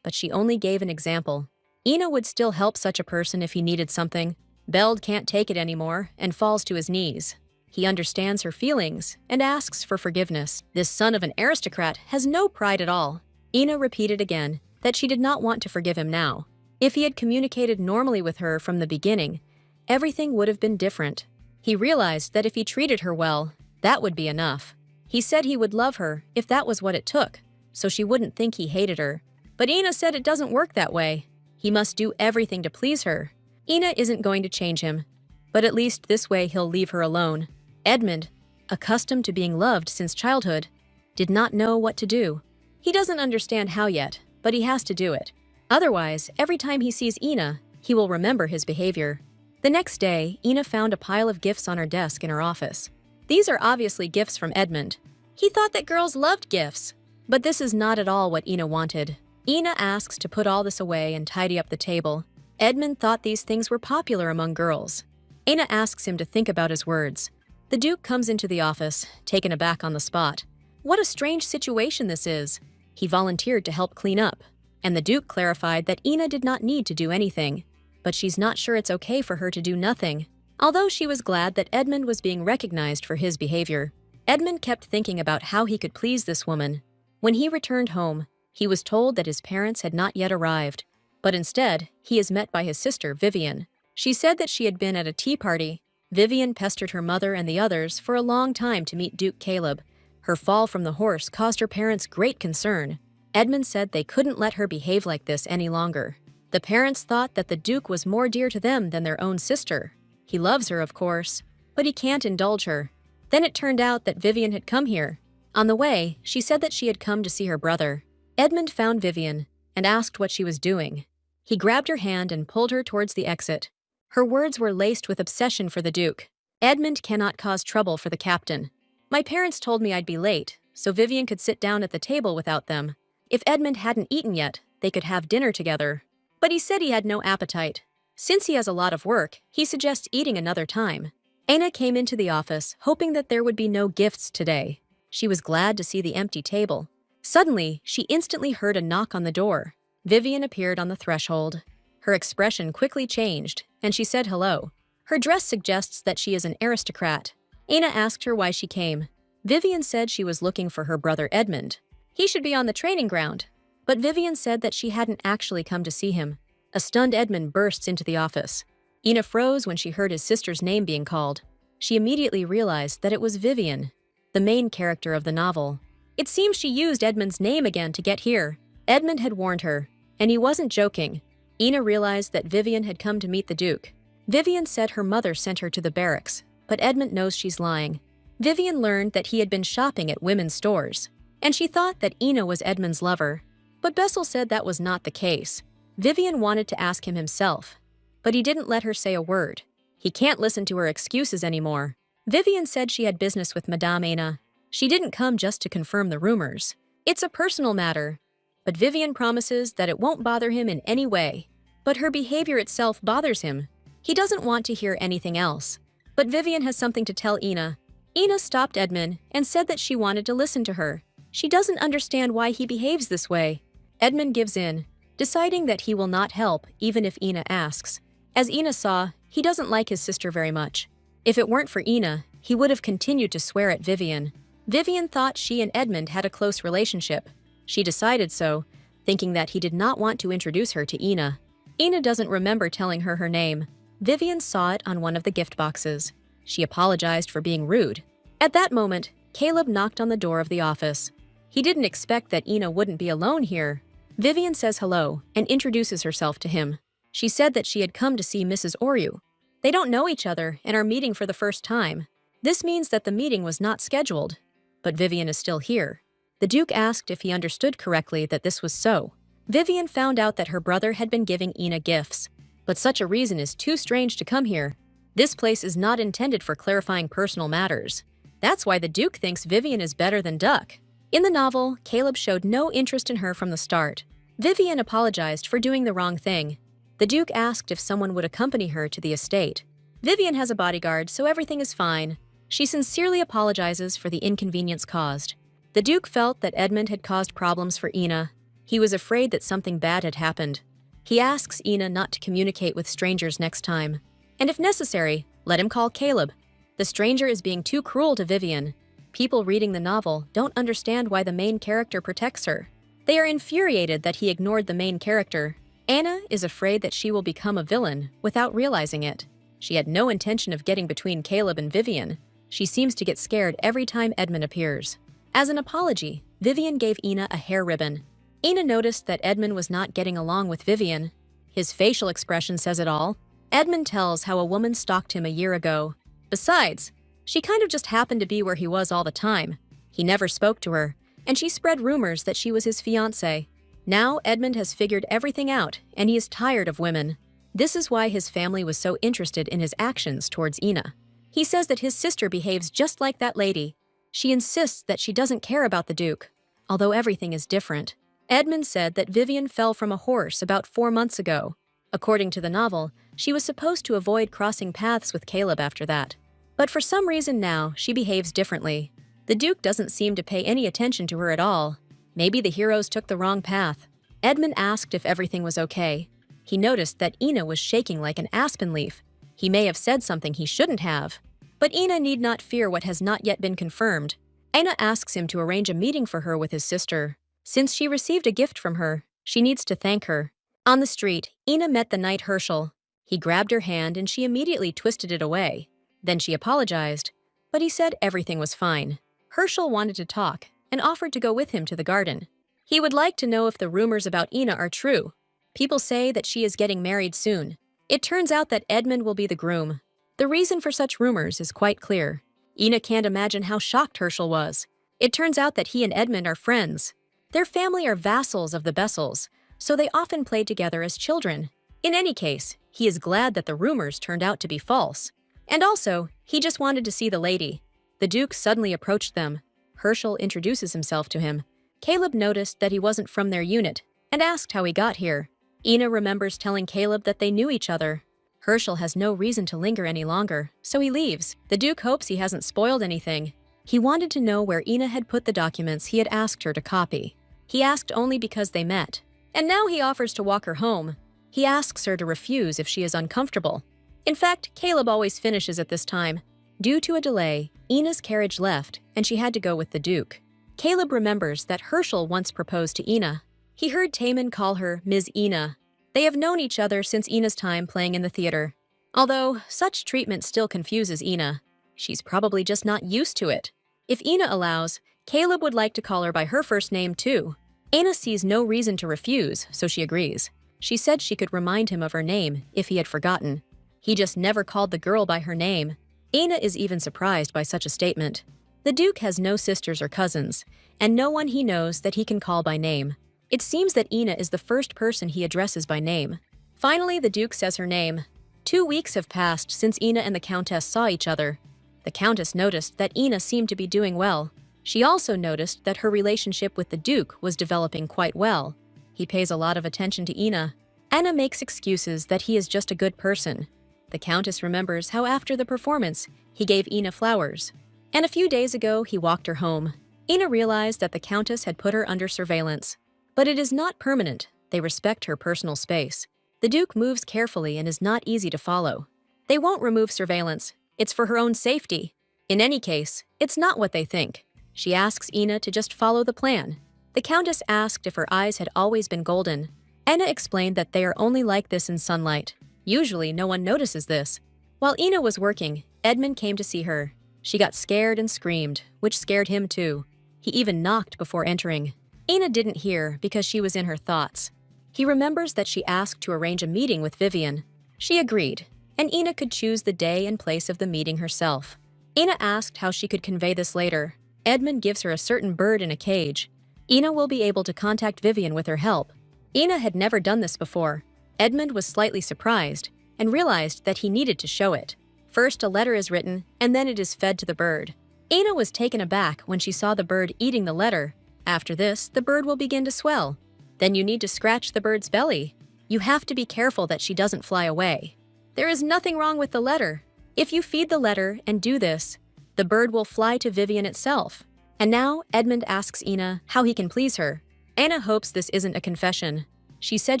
but she only gave an example. Ina would still help such a person if he needed something. Beld can't take it anymore and falls to his knees. He understands her feelings and asks for forgiveness. This son of an aristocrat has no pride at all. Ina repeated again that she did not want to forgive him now. If he had communicated normally with her from the beginning, everything would have been different. He realized that if he treated her well, that would be enough. He said he would love her if that was what it took, so she wouldn't think he hated her. But Ina said it doesn't work that way. He must do everything to please her. Ina isn't going to change him, but at least this way he'll leave her alone. Edmund, accustomed to being loved since childhood, did not know what to do. He doesn't understand how yet, but he has to do it. Otherwise, every time he sees Ina, he will remember his behavior. The next day, Ina found a pile of gifts on her desk in her office. These are obviously gifts from Edmund. He thought that girls loved gifts, but this is not at all what Ina wanted. Ina asks to put all this away and tidy up the table. Edmund thought these things were popular among girls. Ina asks him to think about his words. The Duke comes into the office, taken aback on the spot. What a strange situation this is. He volunteered to help clean up, and the Duke clarified that Ina did not need to do anything, but she's not sure it's okay for her to do nothing. Although she was glad that Edmund was being recognized for his behavior, Edmund kept thinking about how he could please this woman. When he returned home, he was told that his parents had not yet arrived, but instead, he is met by his sister, Vivian. She said that she had been at a tea party Vivian pestered her mother and the others for a long time to meet Duke Caleb. Her fall from the horse caused her parents great concern. Edmund said they couldn't let her behave like this any longer. The parents thought that the Duke was more dear to them than their own sister. He loves her, of course, but he can't indulge her. Then it turned out that Vivian had come here. On the way, she said that she had come to see her brother. Edmund found Vivian and asked what she was doing. He grabbed her hand and pulled her towards the exit. Her words were laced with obsession for the Duke. Edmund cannot cause trouble for the captain. My parents told me I'd be late, so Vivian could sit down at the table without them. If Edmund hadn't eaten yet, they could have dinner together. But he said he had no appetite. Since he has a lot of work, he suggests eating another time. Anna came into the office, hoping that there would be no gifts today. She was glad to see the empty table. Suddenly, she instantly heard a knock on the door. Vivian appeared on the threshold. Her expression quickly changed, and she said hello. Her dress suggests that she is an aristocrat. Anna asked her why she came. Vivian said she was looking for her brother Edmund. He should be on the training ground. But Vivian said that she hadn't actually come to see him. A stunned Edmund bursts into the office. Ina froze when she heard his sister's name being called. She immediately realized that it was Vivian, the main character of the novel. It seems she used Edmund's name again to get here. Edmund had warned her, and he wasn't joking. Ina realized that Vivian had come to meet the Duke. Vivian said her mother sent her to the barracks, but Edmund knows she's lying. Vivian learned that he had been shopping at women's stores, and she thought that Ina was Edmund's lover. But Bessel said that was not the case. Vivian wanted to ask him himself, but he didn't let her say a word. He can't listen to her excuses anymore. Vivian said she had business with Madame Anna. She didn't come just to confirm the rumors. It's a personal matter. But Vivian promises that it won't bother him in any way. But her behavior itself bothers him. He doesn't want to hear anything else. But Vivian has something to tell Ina. Ina stopped Edmund and said that she wanted to listen to her. She doesn't understand why he behaves this way. Edmund gives in, deciding that he will not help even if Ina asks. As Ina saw, he doesn't like his sister very much. If it weren't for Ina, he would have continued to swear at Vivian. Vivian thought she and Edmund had a close relationship. She decided so, thinking that he did not want to introduce her to Ina. Ina doesn't remember telling her name. Vivian saw it on one of the gift boxes. She apologized for being rude. At that moment, Caleb knocked on the door of the office. He didn't expect that Ina wouldn't be alone here. Vivian says hello and introduces herself to him. She said that she had come to see Mrs. Oryu. They don't know each other and are meeting for the first time. This means that the meeting was not scheduled. But Vivian is still here. The Duke asked if he understood correctly that this was so. Vivian found out that her brother had been giving Ina gifts. But such a reason is too strange to come here. This place is not intended for clarifying personal matters. That's why the Duke thinks Vivian is better than Duck. In the novel, Caleb showed no interest in her from the start. Vivian apologized for doing the wrong thing. The Duke asked if someone would accompany her to the estate. Vivian has a bodyguard, so everything is fine. She sincerely apologizes for the inconvenience caused. The Duke felt that Edmund had caused problems for Ina. He was afraid that something bad had happened. He asks Ina not to communicate with strangers next time. And if necessary, let him call Caleb. The stranger is being too cruel to Vivian. People reading the novel don't understand why the main character protects her. They are infuriated that he ignored the main character. Anna is afraid that she will become a villain without realizing it. She had no intention of getting between Caleb and Vivian. She seems to get scared every time Edmund appears. As an apology, Vivian gave Ina a hair ribbon. Ina noticed that Edmund was not getting along with Vivian. His facial expression says it all. Edmund tells how a woman stalked him a year ago. Besides, she kind of just happened to be where he was all the time. He never spoke to her, and she spread rumors that she was his fiancée. Now Edmund has figured everything out, and he is tired of women. This is why his family was so interested in his actions towards Ina. He says that his sister behaves just like that lady. She insists that she doesn't care about the Duke, although everything is different. Edmund said that Vivian fell from a horse about 4 months ago. According to the novel, she was supposed to avoid crossing paths with Caleb after that. But for some reason now, she behaves differently. The Duke doesn't seem to pay any attention to her at all. Maybe the heroes took the wrong path. Edmund asked if everything was okay. He noticed that Ina was shaking like an aspen leaf. He may have said something he shouldn't have. But Ina need not fear what has not yet been confirmed. Ina asks him to arrange a meeting for her with his sister. Since she received a gift from her, she needs to thank her. On the street, Ina met the knight Herschel. He grabbed her hand and she immediately twisted it away. Then she apologized, but he said everything was fine. Herschel wanted to talk and offered to go with him to the garden. He would like to know if the rumors about Ina are true. People say that she is getting married soon. It turns out that Edmund will be the groom. The reason for such rumors is quite clear. Ina can't imagine how shocked Herschel was. It turns out that he and Edmund are friends. Their family are vassals of the Bessels, so they often played together as children. In any case, he is glad that the rumors turned out to be false. And also, he just wanted to see the lady. The Duke suddenly approached them. Herschel introduces himself to him. Caleb noticed that he wasn't from their unit and asked how he got here. Ina remembers telling Caleb that they knew each other. Herschel has no reason to linger any longer, so he leaves. The Duke hopes he hasn't spoiled anything. He wanted to know where Ina had put the documents he had asked her to copy. He asked only because they met. And now he offers to walk her home. He asks her to refuse if she is uncomfortable. In fact, Caleb always finishes at this time. Due to a delay, Ina's carriage left, and she had to go with the Duke. Caleb remembers that Herschel once proposed to Ina. He heard Taman call her Ms. Ina. They have known each other since Ina's time playing in the theater. Although, such treatment still confuses Ina. She's probably just not used to it. If Ina allows, Caleb would like to call her by her first name too. Ina sees no reason to refuse, so she agrees. She said she could remind him of her name if he had forgotten. He just never called the girl by her name. Ina is even surprised by such a statement. The Duke has no sisters or cousins, and no one he knows that he can call by name. It seems that Ina is the first person he addresses by name. Finally, the Duke says her name. 2 weeks have passed since Ina and the Countess saw each other. The Countess noticed that Ina seemed to be doing well. She also noticed that her relationship with the Duke was developing quite well. He pays a lot of attention to Ina. Anna makes excuses that he is just a good person. The Countess remembers how after the performance, he gave Ina flowers. And a few days ago, he walked her home. Ina realized that the Countess had put her under surveillance. But it is not permanent. They respect her personal space. The Duke moves carefully and is not easy to follow. They won't remove surveillance. It's for her own safety. In any case, it's not what they think. She asks Ina to just follow the plan. The Countess asked if her eyes had always been golden. Anna explained that they are only like this in sunlight. Usually, no one notices this. While Ina was working, Edmund came to see her. She got scared and screamed, which scared him too. He even knocked before entering. Ina didn't hear because she was in her thoughts. He remembers that she asked to arrange a meeting with Vivian. She agreed, and Ina could choose the day and place of the meeting herself. Ina asked how she could convey this later. Edmund gives her a certain bird in a cage. Ina will be able to contact Vivian with her help. Ina had never done this before. Edmund was slightly surprised and realized that he needed to show it. First, a letter is written, and then it is fed to the bird. Ina was taken aback when she saw the bird eating the letter. After this, the bird will begin to swell. Then you need to scratch the bird's belly. You have to be careful that she doesn't fly away. There is nothing wrong with the letter. If you feed the letter and do this, the bird will fly to Vivian itself. And now, Edmund asks Ina how he can please her. Anna hopes this isn't a confession. She said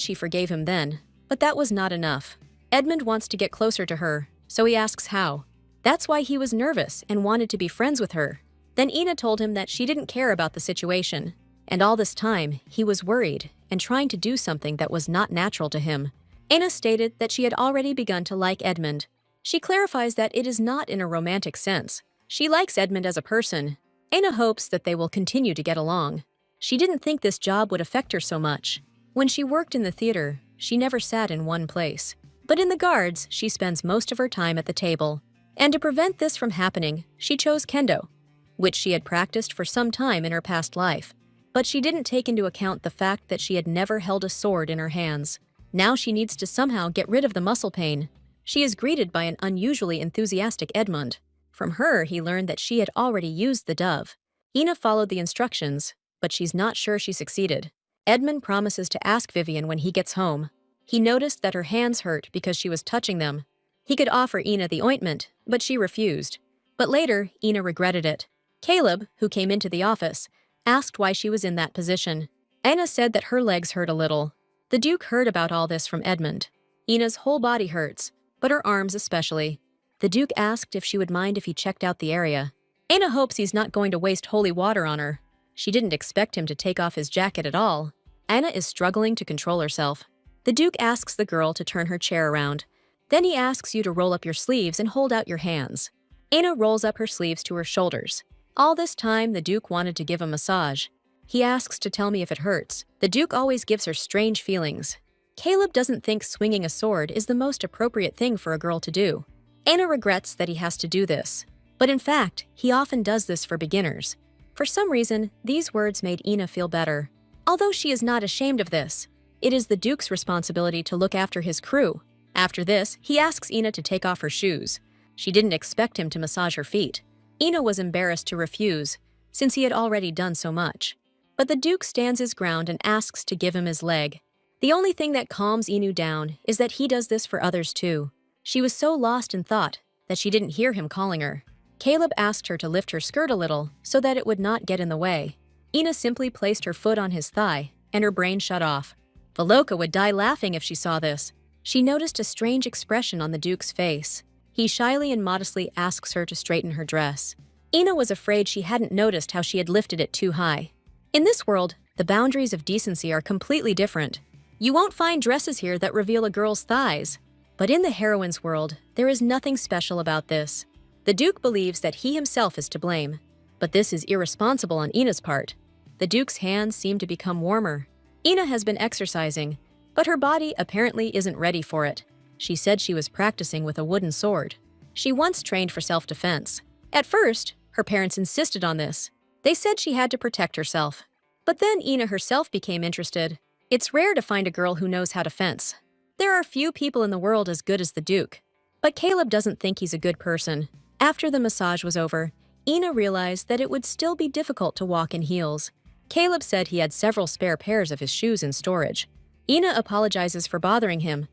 she forgave him then, but that was not enough. Edmund wants to get closer to her, so he asks how. That's why he was nervous and wanted to be friends with her. Then Ina told him that she didn't care about the situation. And all this time, he was worried and trying to do something that was not natural to him. Anna stated that she had already begun to like Edmund. She clarifies that it is not in a romantic sense. She likes Edmund as a person. Anna hopes that they will continue to get along. She didn't think this job would affect her so much. When she worked in the theater, she never sat in one place. But in the guards, she spends most of her time at the table. And to prevent this from happening, she chose kendo, which she had practiced for some time in her past life. But she didn't take into account the fact that she had never held a sword in her hands. Now she needs to somehow get rid of the muscle pain. She is greeted by an unusually enthusiastic Edmund. From her, he learned that she had already used the dove. Ina followed the instructions, but she's not sure she succeeded. Edmund promises to ask Vivian when he gets home. He noticed that her hands hurt because she was touching them. He could offer Ina the ointment, but she refused. But later, Ina regretted it. Caleb, who came into the office, asked why she was in that position. Anna said that her legs hurt a little. The Duke heard about all this from Edmund. Ina's whole body hurts, but her arms especially. The Duke asked if she would mind if he checked out the area. Anna hopes he's not going to waste holy water on her. She didn't expect him to take off his jacket at all. Anna is struggling to control herself. The Duke asks the girl to turn her chair around. Then he asks you to roll up your sleeves and hold out your hands. Anna rolls up her sleeves to her shoulders. All this time, the Duke wanted to give a massage. He asks to tell me if it hurts. The Duke always gives her strange feelings. Caleb doesn't think swinging a sword is the most appropriate thing for a girl to do. Anna regrets that he has to do this. But in fact, he often does this for beginners. For some reason, these words made Ina feel better. Although she is not ashamed of this, it is the Duke's responsibility to look after his crew. After this, he asks Ina to take off her shoes. She didn't expect him to massage her feet. Ina was embarrassed to refuse, since he had already done so much. But the Duke stands his ground and asks to give him his leg. The only thing that calms Inu down is that he does this for others too. She was so lost in thought that she didn't hear him calling her. Caleb asked her to lift her skirt a little so that it would not get in the way. Ina simply placed her foot on his thigh, and her brain shut off. Valoka would die laughing if she saw this. She noticed a strange expression on the Duke's face. He shyly and modestly asks her to straighten her dress. Ina was afraid she hadn't noticed how she had lifted it too high. In this world, the boundaries of decency are completely different. You won't find dresses here that reveal a girl's thighs. But in the heroine's world, there is nothing special about this. The Duke believes that he himself is to blame. But this is irresponsible on Ina's part. The Duke's hands seem to become warmer. Ina has been exercising, but her body apparently isn't ready for it. She said she was practicing with a wooden sword. She once trained for self-defense. At first, her parents insisted on this. They said she had to protect herself. But then Ina herself became interested. It's rare to find a girl who knows how to fence. There are few people in the world as good as the Duke. But Caleb doesn't think he's a good person. After the massage was over, Ina realized that it would still be difficult to walk in heels. Caleb said he had several spare pairs of his shoes in storage. Ina apologizes for bothering him,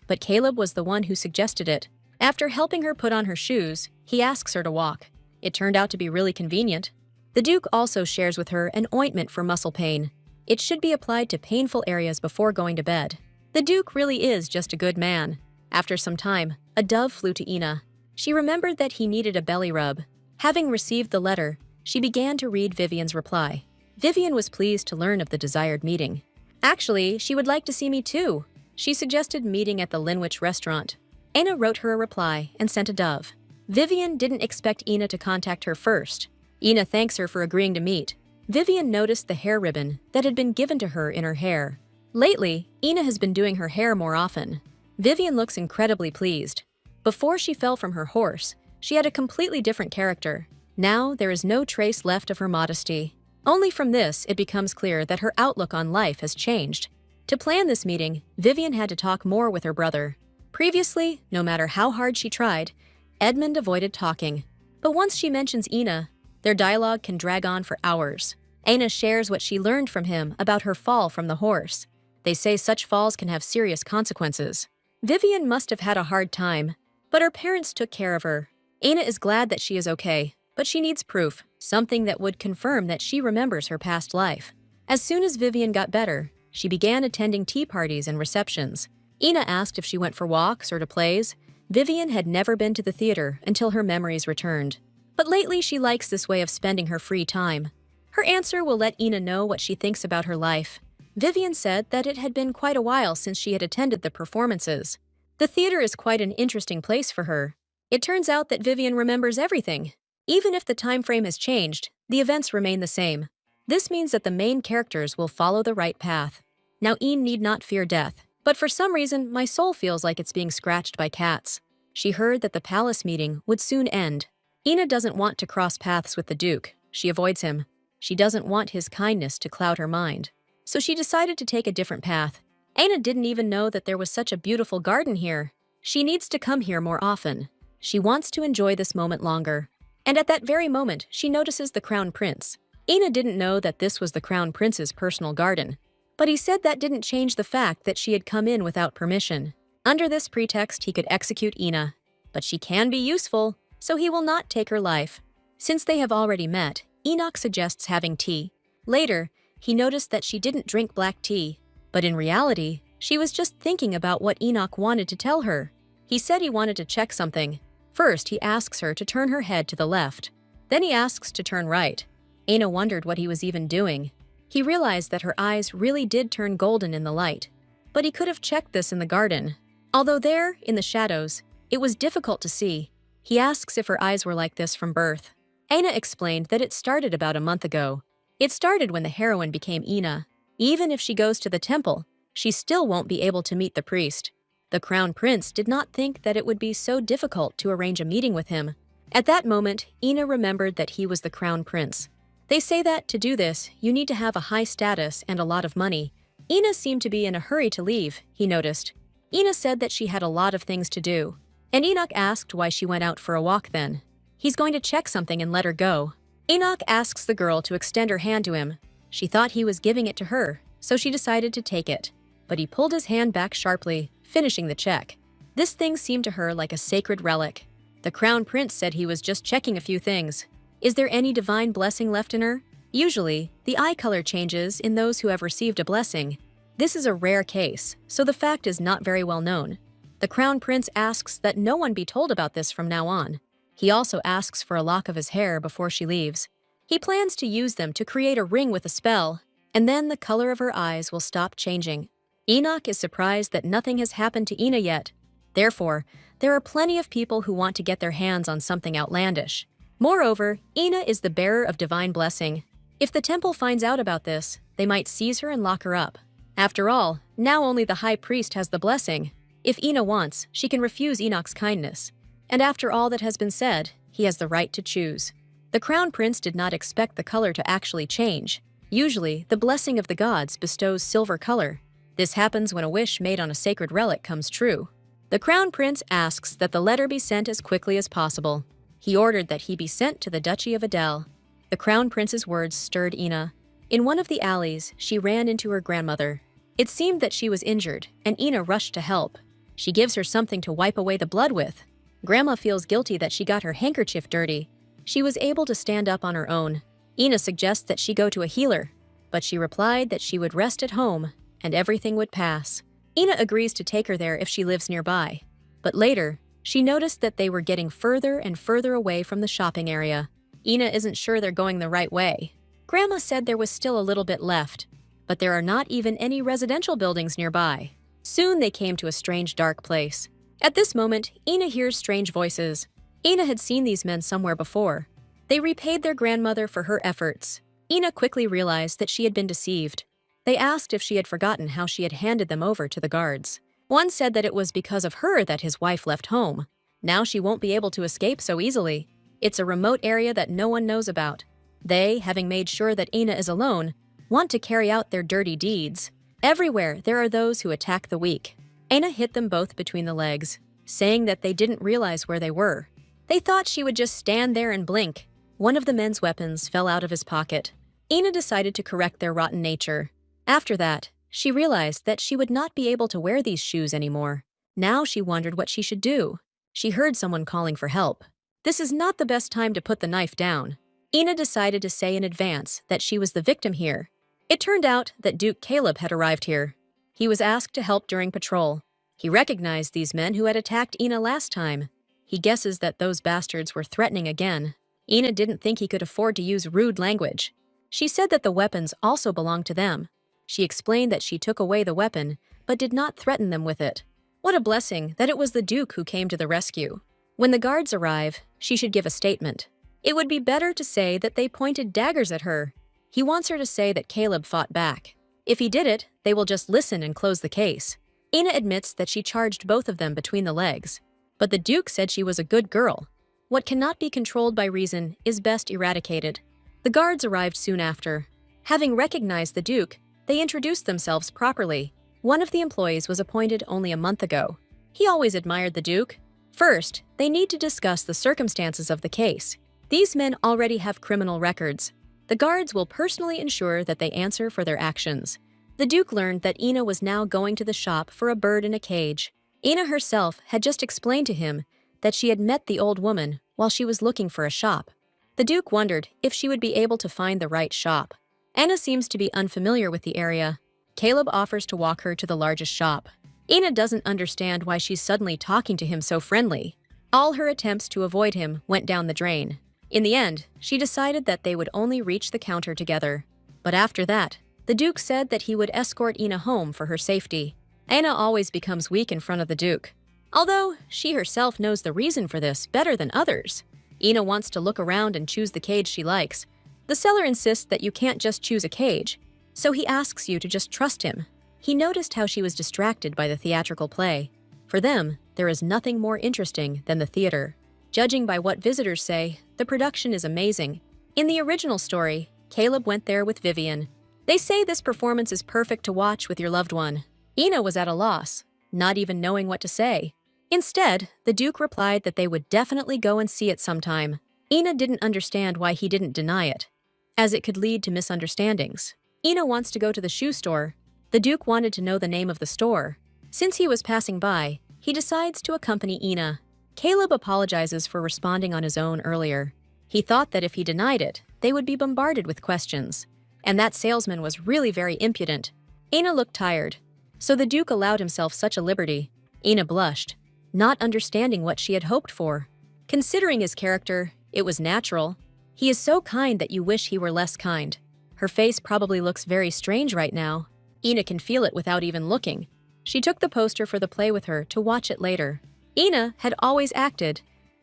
but Caleb was the one who suggested it. After helping her put on her shoes, he asks her to walk. It turned out to be really convenient. The Duke also shares with her an ointment for muscle pain. It should be applied to painful areas before going to bed. The Duke really is just a good man. After some time, a dove flew to Ina. She remembered that he needed a belly rub. Having received the letter, she began to read Vivian's reply. Vivian was pleased to learn of the desired meeting. Actually, she would like to see me too. She suggested meeting at the Linwich restaurant. Ina wrote her a reply and sent a dove. Vivian didn't expect Ina to contact her first. Ina thanks her for agreeing to meet. Vivian noticed the hair ribbon that had been given to her in her hair. Lately, Ina has been doing her hair more often. Vivian looks incredibly pleased. Before she fell from her horse, she had a completely different character. Now there is no trace left of her modesty. Only from this, it becomes clear that her outlook on life has changed. To plan this meeting, Vivian had to talk more with her brother. Previously, no matter how hard she tried, Edmund avoided talking. But once she mentions Ina, their dialogue can drag on for hours. Ina shares what she learned from him about her fall from the horse. They say such falls can have serious consequences. Vivian must have had a hard time, but her parents took care of her. Ina is glad that she is okay, but she needs proof, something that would confirm that she remembers her past life. As soon as Vivian got better, she began attending tea parties and receptions. Ina asked if she went for walks or to plays. Vivian had never been to the theater until her memories returned. But lately she likes this way of spending her free time. Her answer will let Ina know what she thinks about her life. Vivian said that it had been quite a while since she had attended the performances. The theater is quite an interesting place for her. It turns out that Vivian remembers everything. Even if the time frame has changed, the events remain the same. This means that the main characters will follow the right path. Now Ian need not fear death, but for some reason my soul feels like it's being scratched by cats. She heard that the palace meeting would soon end. Ina doesn't want to cross paths with the Duke. She avoids him. She doesn't want his kindness to cloud her mind. So she decided to take a different path. Ina didn't even know that there was such a beautiful garden here. She needs to come here more often. She wants to enjoy this moment longer. And at that very moment, she notices the Crown Prince. Ina didn't know that this was the Crown Prince's personal garden. But he said that didn't change the fact that she had come in without permission. Under this pretext, he could execute Ina. But she can be useful, so he will not take her life. Since they have already met, Enoch suggests having tea. Later, he noticed that she didn't drink black tea. But in reality, she was just thinking about what Enoch wanted to tell her. He said he wanted to check something. First, he asks her to turn her head to the left. Then he asks to turn right. Ina wondered what he was even doing. He realized that her eyes really did turn golden in the light. But he could have checked this in the garden. Although there, in the shadows, it was difficult to see. He asks if her eyes were like this from birth. Aina explained that it started about a month ago. It started when the heroine became Ina. Even if she goes to the temple, she still won't be able to meet the priest. The crown prince did not think that it would be so difficult to arrange a meeting with him. At that moment, Ina remembered that he was the crown prince. They say that to do this, you need to have a high status and a lot of money. Ina seemed to be in a hurry to leave, he noticed. Ina said that she had a lot of things to do. And Enoch asked why she went out for a walk then. He's going to check something and let her go. Enoch asks the girl to extend her hand to him. She thought he was giving it to her, so she decided to take it. But he pulled his hand back sharply, finishing the check. This thing seemed to her like a sacred relic. The crown prince said he was just checking a few things. Is there any divine blessing left in her? Usually, the eye color changes in those who have received a blessing. This is a rare case, so the fact is not very well known. The crown prince asks that no one be told about this from now on. He also asks for a lock of his hair before she leaves. He plans to use them to create a ring with a spell, and then the color of her eyes will stop changing. Enoch is surprised that nothing has happened to Ina yet. Therefore, there are plenty of people who want to get their hands on something outlandish. Moreover, Ina is the bearer of divine blessing. If the temple finds out about this, they might seize her and lock her up. After all, now only the high priest has the blessing. If Ina wants, she can refuse Enoch's kindness. And after all that has been said, he has the right to choose. The crown prince did not expect the color to actually change. Usually, the blessing of the gods bestows silver color. This happens when a wish made on a sacred relic comes true. The crown prince asks that the letter be sent as quickly as possible. He ordered that he be sent to the Duchy of Adel. The crown prince's words stirred Ina. In one of the alleys, she ran into her grandmother. It seemed that she was injured, and Ina rushed to help. She gives her something to wipe away the blood with. Grandma feels guilty that she got her handkerchief dirty. She was able to stand up on her own. Ina suggests that she go to a healer, but she replied that she would rest at home and everything would pass. Ina agrees to take her there if she lives nearby. But later, she noticed that they were getting further and further away from the shopping area. Ina isn't sure they're going the right way. Grandma said there was still a little bit left, but there are not even any residential buildings nearby. Soon they came to a strange dark place. At this moment, Ina hears strange voices. Ina had seen these men somewhere before. They repaid their grandmother for her efforts. Ina quickly realized that she had been deceived. They asked if she had forgotten how she had handed them over to the guards. One said that it was because of her that his wife left home. Now she won't be able to escape so easily. It's a remote area that no one knows about. They, having made sure that Ina is alone, want to carry out their dirty deeds. Everywhere there are those who attack the weak. Ina hit them both between the legs, saying that they didn't realize where they were. They thought she would just stand there and blink. One of the men's weapons fell out of his pocket. Ina decided to correct their rotten nature. After that, she realized that she would not be able to wear these shoes anymore. Now she wondered what she should do. She heard someone calling for help. This is not the best time to put the knife down. Ina decided to say in advance that she was the victim here. It turned out that Duke Caleb had arrived here. He was asked to help during patrol. He recognized these men who had attacked Ina last time. He guesses that those bastards were threatening again. Ina didn't think he could afford to use rude language. She said that the weapons also belonged to them. She explained that she took away the weapon, but did not threaten them with it. What a blessing that it was the Duke who came to the rescue. When the guards arrive, she should give a statement. It would be better to say that they pointed daggers at her. He wants her to say that Caleb fought back. If he did it, they will just listen and close the case. Ina admits that she charged both of them between the legs. But the Duke said she was a good girl. What cannot be controlled by reason is best eradicated. The guards arrived soon after. Having recognized the Duke, they introduced themselves properly. One of the employees was appointed only a month ago. He always admired the Duke. First, they need to discuss the circumstances of the case. These men already have criminal records. The guards will personally ensure that they answer for their actions. The Duke learned that Ina was now going to the shop for a bird in a cage. Ina herself had just explained to him that she had met the old woman while she was looking for a shop. The Duke wondered if she would be able to find the right shop. Ina seems to be unfamiliar with the area. Caleb offers to walk her to the largest shop. Ina doesn't understand why she's suddenly talking to him so friendly. All her attempts to avoid him went down the drain. In the end, she decided that they would only reach the counter together. But after that, the Duke said that he would escort Ina home for her safety. Anna always becomes weak in front of the Duke, although she herself knows the reason for this better than others. Ina wants to look around and choose the cage she likes. The seller insists that you can't just choose a cage, so he asks you to just trust him. He noticed how she was distracted by the theatrical play. For them, there is nothing more interesting than the theater. Judging by what visitors say, the production is amazing. In the original story, Caleb went there with Vivian. They say this performance is perfect to watch with your loved one. Ina was at a loss, not even knowing what to say. Instead, the Duke replied that they would definitely go and see it sometime. Ina didn't understand why he didn't deny it, as it could lead to misunderstandings. Ina wants to go to the shoe store. The Duke wanted to know the name of the store. Since he was passing by, he decides to accompany Ina. Caleb apologizes for responding on his own earlier. He thought that if he denied it, they would be bombarded with questions. And that salesman was really very impudent. Ina looked tired, so the Duke allowed himself such a liberty. Ina blushed, not understanding what she had hoped for. Considering his character, it was natural. He is so kind that you wish he were less kind. Her face probably looks very strange right now. Ina can feel it without even looking. She took the poster for the play with her to watch it later. Ina had always acted,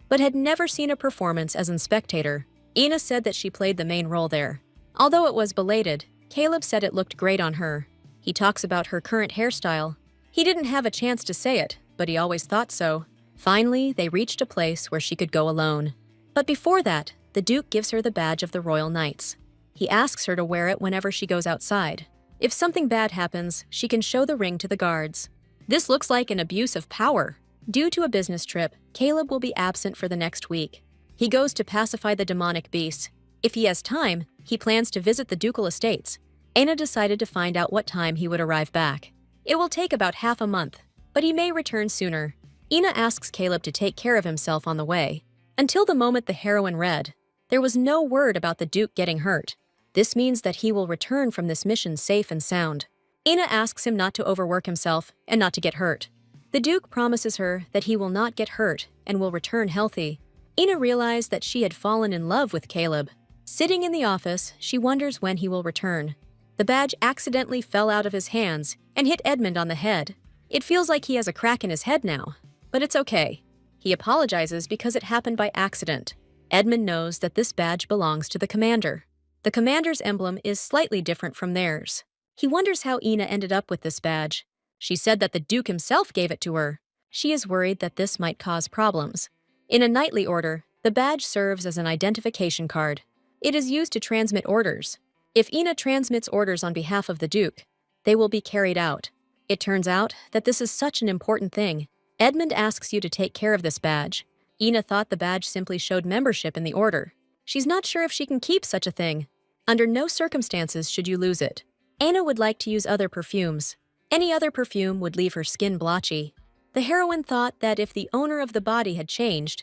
but had never seen a performance as a spectator. Ina said that she played the main role there. Although it was belated, Caleb said it looked great on her. He talks about her current hairstyle. He didn't have a chance to say it, but he always thought so. Finally, they reached a place where she could go alone. But before that, the Duke gives her the badge of the Royal Knights. He asks her to wear it whenever she goes outside. If something bad happens, she can show the ring to the guards. This looks like an abuse of power. Due to a business trip, Caleb will be absent for the next week. He goes to pacify the demonic beasts. If he has time, he plans to visit the ducal estates. Anna decided to find out what time he would arrive back. It will take about half a month, but he may return sooner. Ina asks Caleb to take care of himself on the way. Until the moment the heroine read, there was no word about the Duke getting hurt. This means that he will return from this mission safe and sound. Ina asks him not to overwork himself and not to get hurt. The Duke promises her that he will not get hurt and will return healthy. Ina realized that she had fallen in love with Caleb. Sitting in the office, she wonders when he will return. The badge accidentally fell out of his hands and hit Edmund on the head. It feels like he has a crack in his head now, but it's okay. He apologizes because it happened by accident. Edmund knows that this badge belongs to the commander. The commander's emblem is slightly different from theirs. He wonders how Ina ended up with this badge. She said that the Duke himself gave it to her. She is worried that this might cause problems. In a knightly order, the badge serves as an identification card. It is used to transmit orders. If Ina transmits orders on behalf of the Duke, they will be carried out. It turns out that this is such an important thing. Edmund asks you to take care of this badge. Ina thought the badge simply showed membership in the order. She's not sure if she can keep such a thing. Under no circumstances should you lose it. Anna would like to use other perfumes. Any other perfume would leave her skin blotchy. The heroine thought that if the owner of the body had changed,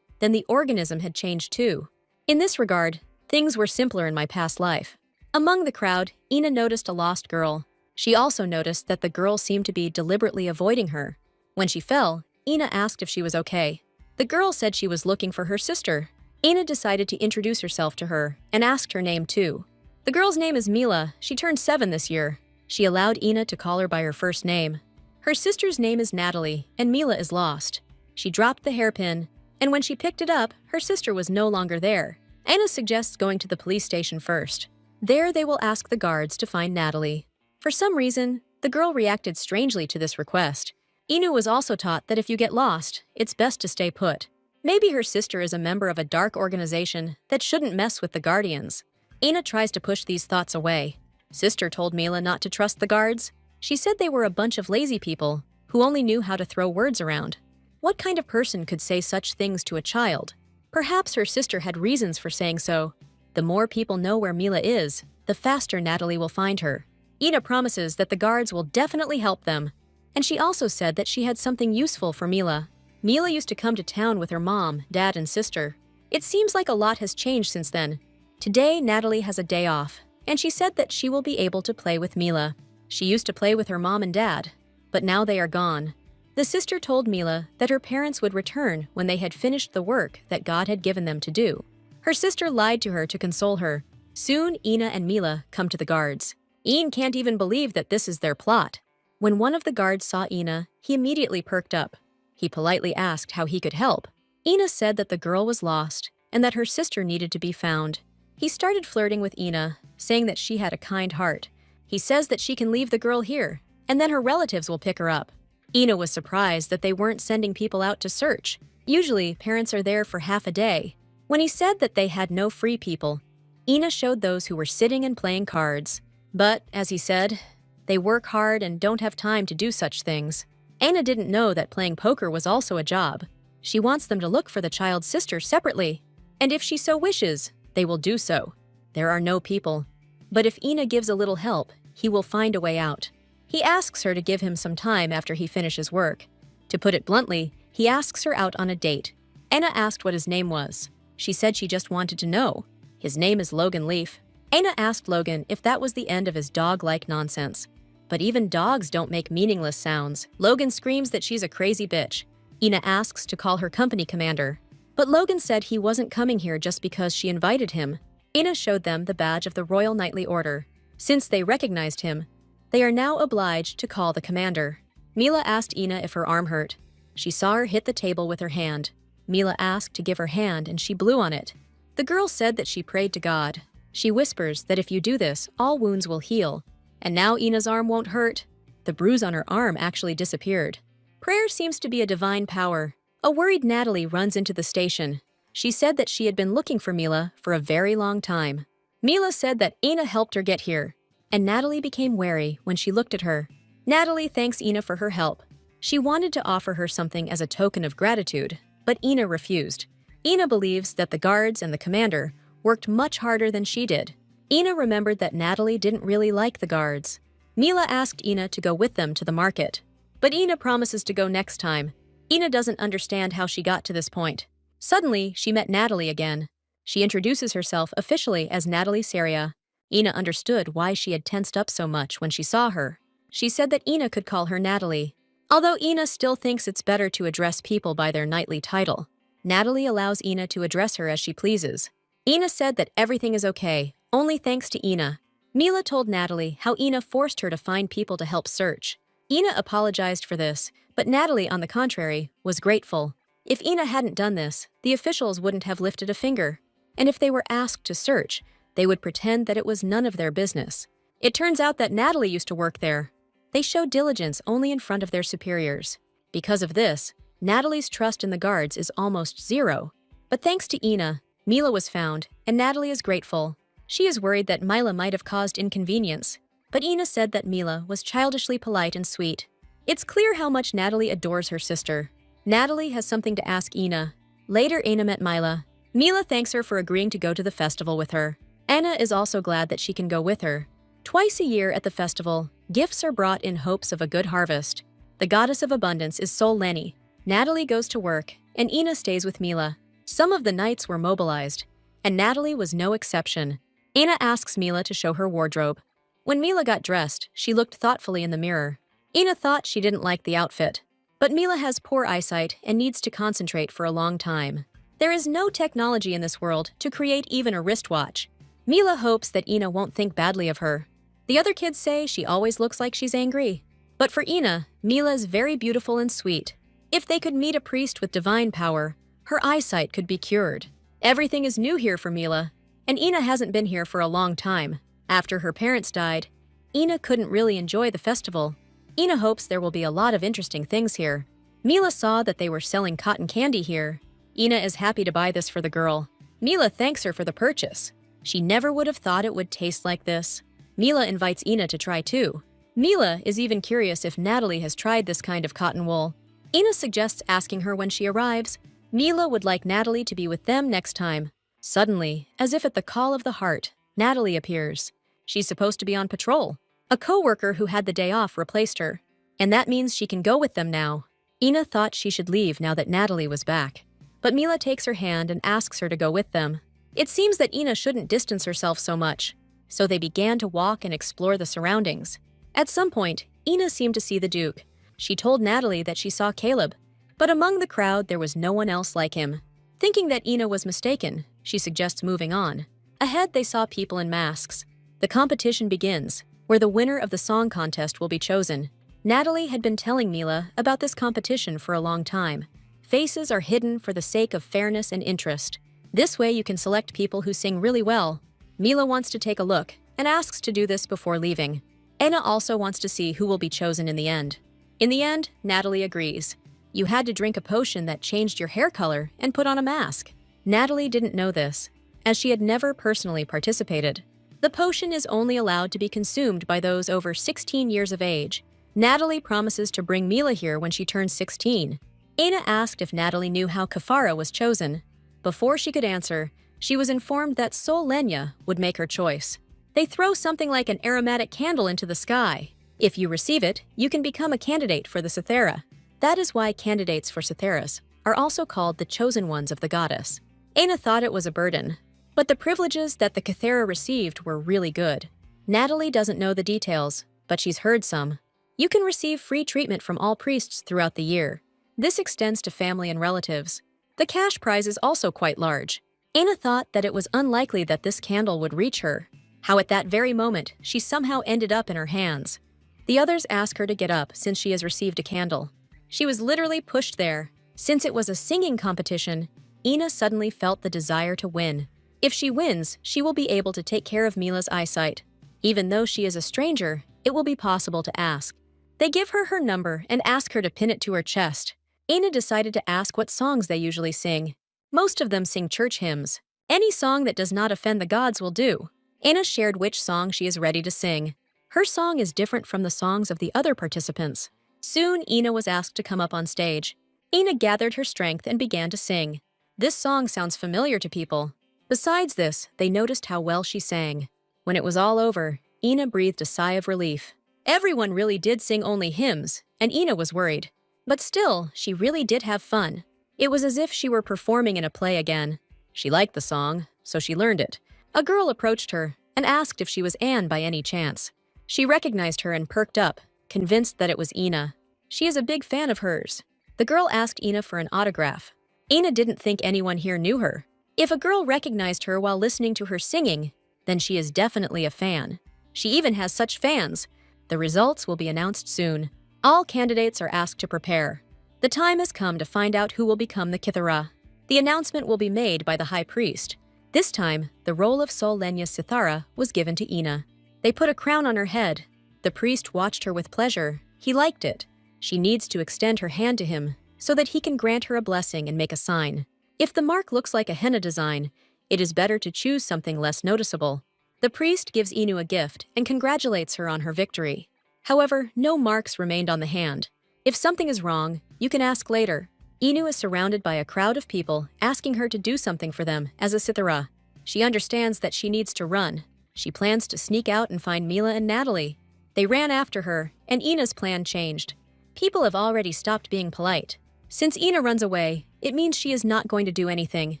then the organism had changed too. In this regard, things were simpler in my past life. Among the crowd, Ina noticed a lost girl. She also noticed that the girl seemed to be deliberately avoiding her. When she fell, Ina asked if she was okay. The girl said she was looking for her sister. Ina decided to introduce herself to her and asked her name too. The girl's name is Mila. She turned 7 this year. She allowed Ina to call her by her first name. Her sister's name is Natalie, and Mila is lost. She dropped the hairpin, and when she picked it up, her sister was no longer there. Anna suggests going to the police station first. There they will ask the guards to find Natalie. For some reason, the girl reacted strangely to this request. Inu was also taught that if you get lost, it's best to stay put. Maybe her sister is a member of a dark organization that shouldn't mess with the guardians. Ina tries to push these thoughts away. Sister told Mila not to trust the guards. She said they were a bunch of lazy people who only knew how to throw words around. What kind of person could say such things to a child? Perhaps her sister had reasons for saying so. The more people know where Mila is, the faster Natalie will find her. Ina promises that the guards will definitely help them. And she also said that she had something useful for Mila. Mila used to come to town with her mom, dad, and sister. It seems like a lot has changed since then. Today, Natalie has a day off, and she said that she will be able to play with Mila. She used to play with her mom and dad, but now they are gone. The sister told Mila that her parents would return when they had finished the work that God had given them to do. Her sister lied to her to console her. Soon, Ina and Mila come to the guards. Ian can't even believe that this is their plot. When one of the guards saw Ina, he immediately perked up. He politely asked how he could help. Ina said that the girl was lost and that her sister needed to be found. He started flirting with Ina, saying that she had a kind heart. He says that she can leave the girl here, and then her relatives will pick her up. Ina was surprised that they weren't sending people out to search. Usually, parents are there for half a day. When he said that they had no free people, Ina showed those who were sitting and playing cards. But, as he said, they work hard and don't have time to do such things. Ina didn't know that playing poker was also a job. She wants them to look for the child's sister separately, and if she so wishes, they will do so. There are no people. But if Ina gives a little help, he will find a way out. He asks her to give him some time after he finishes work. To put it bluntly, he asks her out on a date. Ina asked what his name was. She said she just wanted to know. His name is Logan Leaf. Ina asked Logan if that was the end of his dog-like nonsense. But even dogs don't make meaningless sounds. Logan screams that she's a crazy bitch. Ina asks to call her company commander. But Logan said he wasn't coming here just because she invited him. Ina showed them the badge of the Royal Knightly Order. Since they recognized him, they are now obliged to call the commander. Mila asked Ina if her arm hurt. She saw her hit the table with her hand. Mila asked to give her hand and she blew on it. The girl said that she prayed to God. She whispers that if you do this, all wounds will heal. And now Ina's arm won't hurt. The bruise on her arm actually disappeared. Prayer seems to be a divine power. A worried Natalie runs into the station. She said that she had been looking for Mila for a very long time. Mila said that Ina helped her get here, and Natalie became wary when she looked at her. Natalie thanks Ina for her help. She wanted to offer her something as a token of gratitude, but Ina refused. Ina believes that the guards and the commander worked much harder than she did. Ina remembered that Natalie didn't really like the guards. Mila asked Ina to go with them to the market, but Ina promises to go next time. Ina doesn't understand how she got to this point. Suddenly, she met Natalie again. She introduces herself officially as Natalie Seria. Ina understood why she had tensed up so much when she saw her. She said that Ina could call her Natalie. Although Ina still thinks it's better to address people by their knightly title, Natalie allows Ina to address her as she pleases. Ina said that everything is okay, only thanks to Ina. Mila told Natalie how Ina forced her to find people to help search. Ina apologized for this, but Natalie, on the contrary, was grateful. If Ina hadn't done this, the officials wouldn't have lifted a finger. And if they were asked to search, they would pretend that it was none of their business. It turns out that Natalie used to work there. They showed diligence only in front of their superiors. Because of this, Natalie's trust in the guards is almost zero. But thanks to Ina, Mila was found, and Natalie is grateful. She is worried that Mila might have caused inconvenience, but Ina said that Mila was childishly polite and sweet. It's clear how much Natalie adores her sister. Natalie has something to ask Ina. Later, Ina met Mila. Mila thanks her for agreeing to go to the festival with her. Anna is also glad that she can go with her. Twice a year at the festival, gifts are brought in hopes of a good harvest. The goddess of abundance is Sol Leni. Natalie goes to work, and Ina stays with Mila. Some of the knights were mobilized, and Natalie was no exception. Ina asks Mila to show her wardrobe. When Mila got dressed, she looked thoughtfully in the mirror. Ina thought she didn't like the outfit. But Mila has poor eyesight and needs to concentrate for a long time. There is no technology in this world to create even a wristwatch. Mila hopes that Ina won't think badly of her. The other kids say she always looks like she's angry. But for Ina, Mila is very beautiful and sweet. If they could meet a priest with divine power, her eyesight could be cured. Everything is new here for Mila, and Ina hasn't been here for a long time. After her parents died, Ina couldn't really enjoy the festival. Ina hopes there will be a lot of interesting things here. Mila saw that they were selling cotton candy here. Ina is happy to buy this for the girl. Mila thanks her for the purchase. She never would have thought it would taste like this. Mila invites Ina to try too. Mila is even curious if Natalie has tried this kind of cotton wool. Ina suggests asking her when she arrives. Mila would like Natalie to be with them next time. Suddenly, as if at the call of the heart, Natalie appears. She's supposed to be on patrol. A co-worker who had the day off replaced her, and that means she can go with them now. Ina thought she should leave now that Natalie was back, but Mila takes her hand and asks her to go with them. It seems that Ina shouldn't distance herself so much, so they began to walk and explore the surroundings. At some point, Ina seemed to see the Duke. She told Natalie that she saw Caleb, but among the crowd there was no one else like him. Thinking that Ina was mistaken, she suggests moving on. Ahead they saw people in masks. The competition begins, where the winner of the song contest will be chosen. Natalie had been telling Mila about this competition for a long time. Faces are hidden for the sake of fairness and interest. This way you can select people who sing really well. Mila wants to take a look and asks to do this before leaving. Anna also wants to see who will be chosen in the end. In the end, Natalie agrees. You had to drink a potion that changed your hair color and put on a mask. Natalie didn't know this, as she had never personally participated. The potion is only allowed to be consumed by those over 16 years of age. Natalie promises to bring Mila here when she turns 16. Anna asked if Natalie knew how Kafara was chosen. Before she could answer, she was informed that Sol Lenya would make her choice. They throw something like an aromatic candle into the sky. If you receive it, you can become a candidate for the Cythera. That is why candidates for Cytheras are also called the chosen ones of the goddess. Anna thought it was a burden, but the privileges that the Cythera received were really good. Natalie doesn't know the details, but she's heard some. You can receive free treatment from all priests throughout the year. This extends to family and relatives. The cash prize is also quite large. Anna thought that it was unlikely that this candle would reach her. How at that very moment, she somehow ended up in her hands. The others ask her to get up since she has received a candle. She was literally pushed there. Since it was a singing competition, Ina suddenly felt the desire to win. If she wins, she will be able to take care of Mila's eyesight. Even though she is a stranger, it will be possible to ask. They give her her number and ask her to pin it to her chest. Ina decided to ask what songs they usually sing. Most of them sing church hymns. Any song that does not offend the gods will do. Ina shared which song she is ready to sing. Her song is different from the songs of the other participants. Soon, Ina was asked to come up on stage. Ina gathered her strength and began to sing. This song sounds familiar to people. Besides this, they noticed how well she sang. When it was all over, Ina breathed a sigh of relief. Everyone really did sing only hymns, and Ina was worried. But still, she really did have fun. It was as if she were performing in a play again. She liked the song, so she learned it. A girl approached her and asked if she was Anne by any chance. She recognized her and perked up, convinced that it was Ina. She is a big fan of hers. The girl asked Ina for an autograph. Ina didn't think anyone here knew her. If a girl recognized her while listening to her singing, then she is definitely a fan. She even has such fans. The results will be announced soon. All candidates are asked to prepare. The time has come to find out who will become the Cythera. The announcement will be made by the high priest. This time, the role of Sol Lenya's Cythera was given to Ina. They put a crown on her head. The priest watched her with pleasure. He liked it. She needs to extend her hand to him so that he can grant her a blessing and make a sign. If the mark looks like a henna design, it is better to choose something less noticeable. The priest gives Inu a gift and congratulates her on her victory. However, no marks remained on the hand. If something is wrong, you can ask later. Inu is surrounded by a crowd of people asking her to do something for them as a Cythera. She understands that she needs to run. She plans to sneak out and find Mila and Natalie. They ran after her, and Ina's plan changed. People have already stopped being polite. Since Ina runs away, it means she is not going to do anything.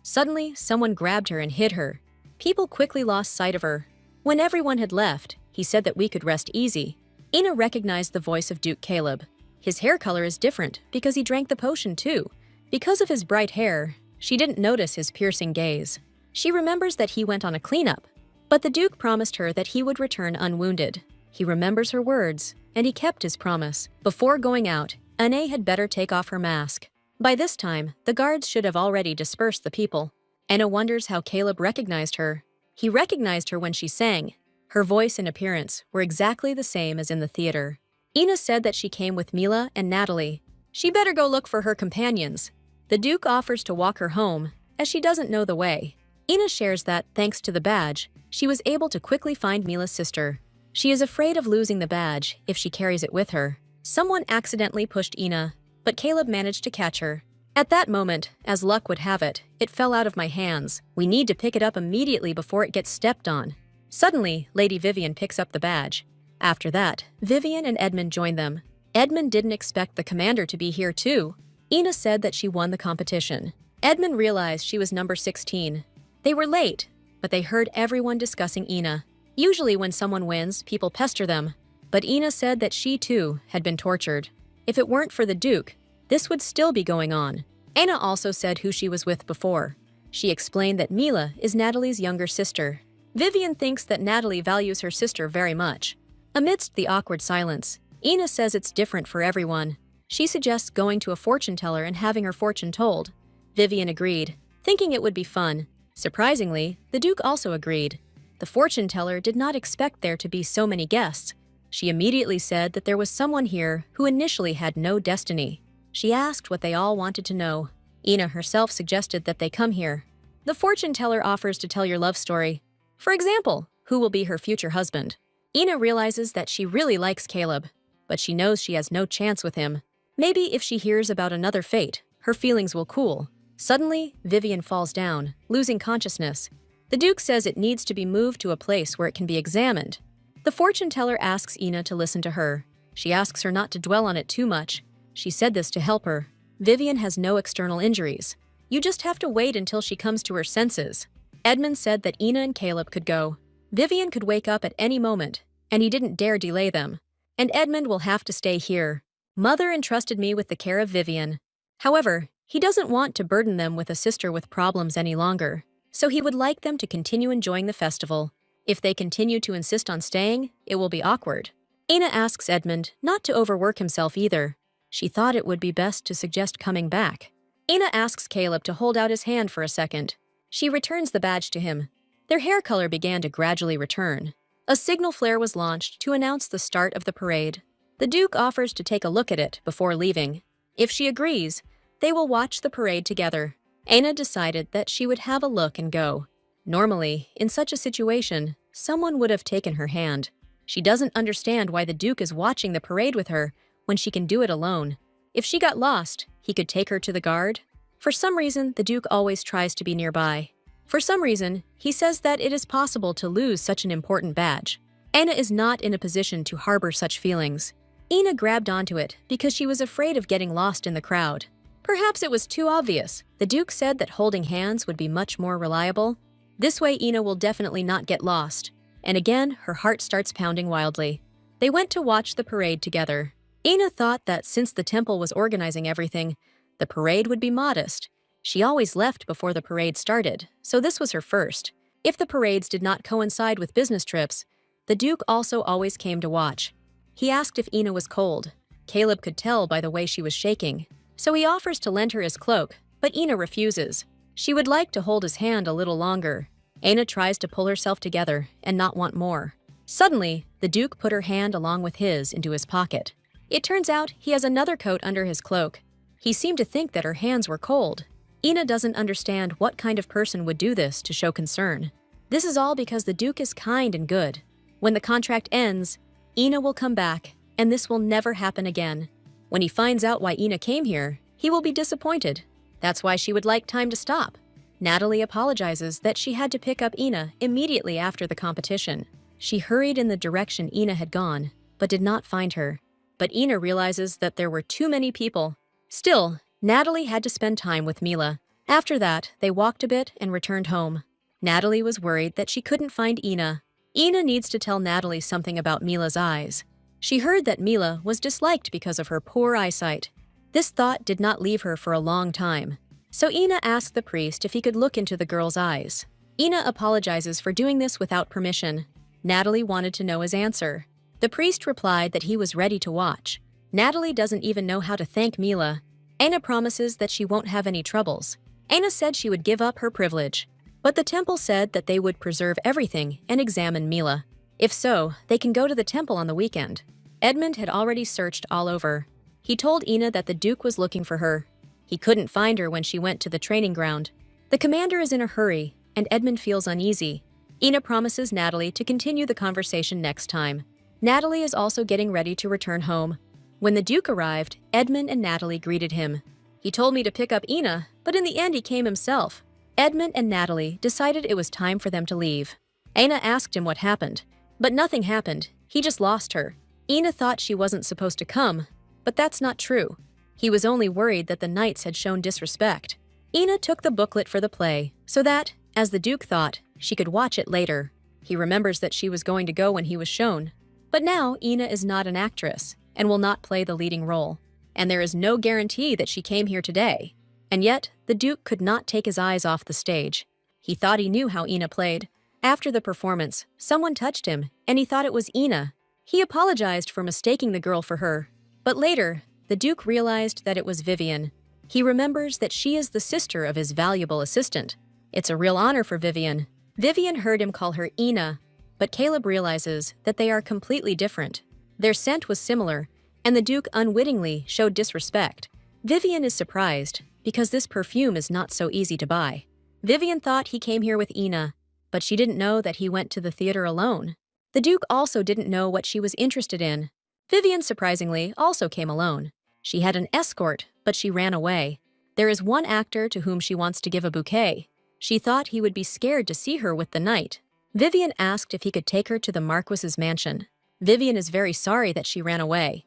Suddenly, someone grabbed her and hid her. People quickly lost sight of her. When everyone had left, he said that we could rest easy. Ina recognized the voice of Duke Caleb. His hair color is different because he drank the potion too. Because of his bright hair, she didn't notice his piercing gaze. She remembers that he went on a cleanup, but the Duke promised her that he would return unwounded. He remembers her words, and he kept his promise. Before going out, Ane had better take off her mask. By this time, the guards should have already dispersed the people. Anna wonders how Caleb recognized her. He recognized her when she sang. Her voice and appearance were exactly the same as in the theater. Ina said that she came with Mila and Natalie. She better go look for her companions. The Duke offers to walk her home, as she doesn't know the way. Ina shares that, thanks to the badge, she was able to quickly find Mila's sister. She is afraid of losing the badge if she carries it with her. Someone accidentally pushed Ina, but Caleb managed to catch her. At that moment, as luck would have it, it fell out of my hands. We need to pick it up immediately before it gets stepped on. Suddenly, Lady Vivian picks up the badge. After that, Vivian and Edmund join them. Edmund didn't expect the commander to be here too. Ina said that she won the competition. Edmund realized she was number 16. They were late, but they heard everyone discussing Ina. Usually when someone wins, people pester them. But Ina said that she too had been tortured. If it weren't for the Duke, this would still be going on. Anna also said who she was with before. She explained that Mila is Natalie's younger sister. Vivian thinks that Natalie values her sister very much. Amidst the awkward silence, Ina says it's different for everyone. She suggests going to a fortune teller and having her fortune told. Vivian agreed, thinking it would be fun. Surprisingly, the Duke also agreed. The fortune teller did not expect there to be so many guests. She immediately said that there was someone here who initially had no destiny. She asked what they all wanted to know. Ina herself suggested that they come here. The fortune teller offers to tell your love story. For example, who will be her future husband? Ina realizes that she really likes Caleb, but she knows she has no chance with him. Maybe if she hears about another fate, her feelings will cool. Suddenly, Vivian falls down, losing consciousness. The Duke says it needs to be moved to a place where it can be examined. The fortune teller asks Ina to listen to her. She asks her not to dwell on it too much. She said this to help her. Vivian has no external injuries. You just have to wait until she comes to her senses. Edmund said that Ina and Caleb could go. Vivian could wake up at any moment, and he didn't dare delay them. And Edmund will have to stay here. Mother entrusted me with the care of Vivian. However, he doesn't want to burden them with a sister with problems any longer, so he would like them to continue enjoying the festival. If they continue to insist on staying, it will be awkward. Ina asks Edmund not to overwork himself either. She thought it would be best to suggest coming back. Ina asks Caleb to hold out his hand for a second. She returns the badge to him. Their hair color began to gradually return. A signal flare was launched to announce the start of the parade. The Duke offers to take a look at it before leaving. If she agrees, they will watch the parade together. Ina decided that she would have a look and go. Normally, in such a situation, someone would have taken her hand. She doesn't understand why the Duke is watching the parade with her when she can do it alone. If she got lost, he could take her to the guard. For some reason, the Duke always tries to be nearby. For some reason, he says that it is possible to lose such an important badge. Ina is not in a position to harbor such feelings. Ina grabbed onto it because she was afraid of getting lost in the crowd. Perhaps it was too obvious. The Duke said that holding hands would be much more reliable. This way Ina will definitely not get lost. And again, her heart starts pounding wildly. They went to watch the parade together. Ina thought that since the temple was organizing everything, the parade would be modest. She always left before the parade started, so this was her first. If the parades did not coincide with business trips, the Duke also always came to watch. He asked if Ina was cold. Caleb could tell by the way she was shaking, so he offers to lend her his cloak, but Ina refuses. She would like to hold his hand a little longer. Ina tries to pull herself together and not want more. Suddenly, the Duke put her hand along with his into his pocket. It turns out he has another coat under his cloak. He seemed to think that her hands were cold. Ina doesn't understand what kind of person would do this to show concern. This is all because the Duke is kind and good. When the contract ends, Ina will come back, and this will never happen again. When he finds out why Ina came here, he will be disappointed. That's why she would like time to stop. Natalie apologizes that she had to pick up Ina immediately after the competition. She hurried in the direction Ina had gone, but did not find her. But Ina realizes that there were too many people. Still, Natalie had to spend time with Mila. After that, they walked a bit and returned home. Natalie was worried that she couldn't find Ina. Ina needs to tell Natalie something about Mila's eyes. She heard that Mila was disliked because of her poor eyesight. This thought did not leave her for a long time. So Ina asked the priest if he could look into the girl's eyes. Ina apologizes for doing this without permission. Natalie wanted to know his answer. The priest replied that he was ready to watch. Natalie doesn't even know how to thank Mila. Ina promises that she won't have any troubles. Ina said she would give up her privilege. But the temple said that they would preserve everything and examine Mila. If so, they can go to the temple on the weekend. Edmund had already searched all over. He told Ina that the Duke was looking for her. He couldn't find her when she went to the training ground. The commander is in a hurry, and Edmund feels uneasy. Ina promises Natalie to continue the conversation next time. Natalie is also getting ready to return home. When the Duke arrived, Edmund and Natalie greeted him. He told me to pick up Ina, but in the end he came himself. Edmund and Natalie decided it was time for them to leave. Ina asked him what happened, but nothing happened. He just lost her. Ina thought she wasn't supposed to come, but that's not true. He was only worried that the knights had shown disrespect. Ina took the booklet for the play, so that, as the Duke thought, she could watch it later. He remembers that she was going to go when he was shown. But now Ina is not an actress and will not play the leading role. And there is no guarantee that she came here today. And yet, the Duke could not take his eyes off the stage. He thought he knew how Ina played. After the performance, someone touched him, and he thought it was Ina. He apologized for mistaking the girl for her, but later, the Duke realized that it was Vivian. He remembers that she is the sister of his valuable assistant. It's a real honor for Vivian. Vivian heard him call her Ina, but Caleb realizes that they are completely different. Their scent was similar, and the Duke unwittingly showed disrespect. Vivian is surprised, because this perfume is not so easy to buy. Vivian thought he came here with Ina, but she didn't know that he went to the theater alone. The Duke also didn't know what she was interested in. Vivian, surprisingly, also came alone. She had an escort, but she ran away. There is one actor to whom she wants to give a bouquet. She thought he would be scared to see her with the knight. Vivian asked if he could take her to the Marquis's mansion. Vivian is very sorry that she ran away.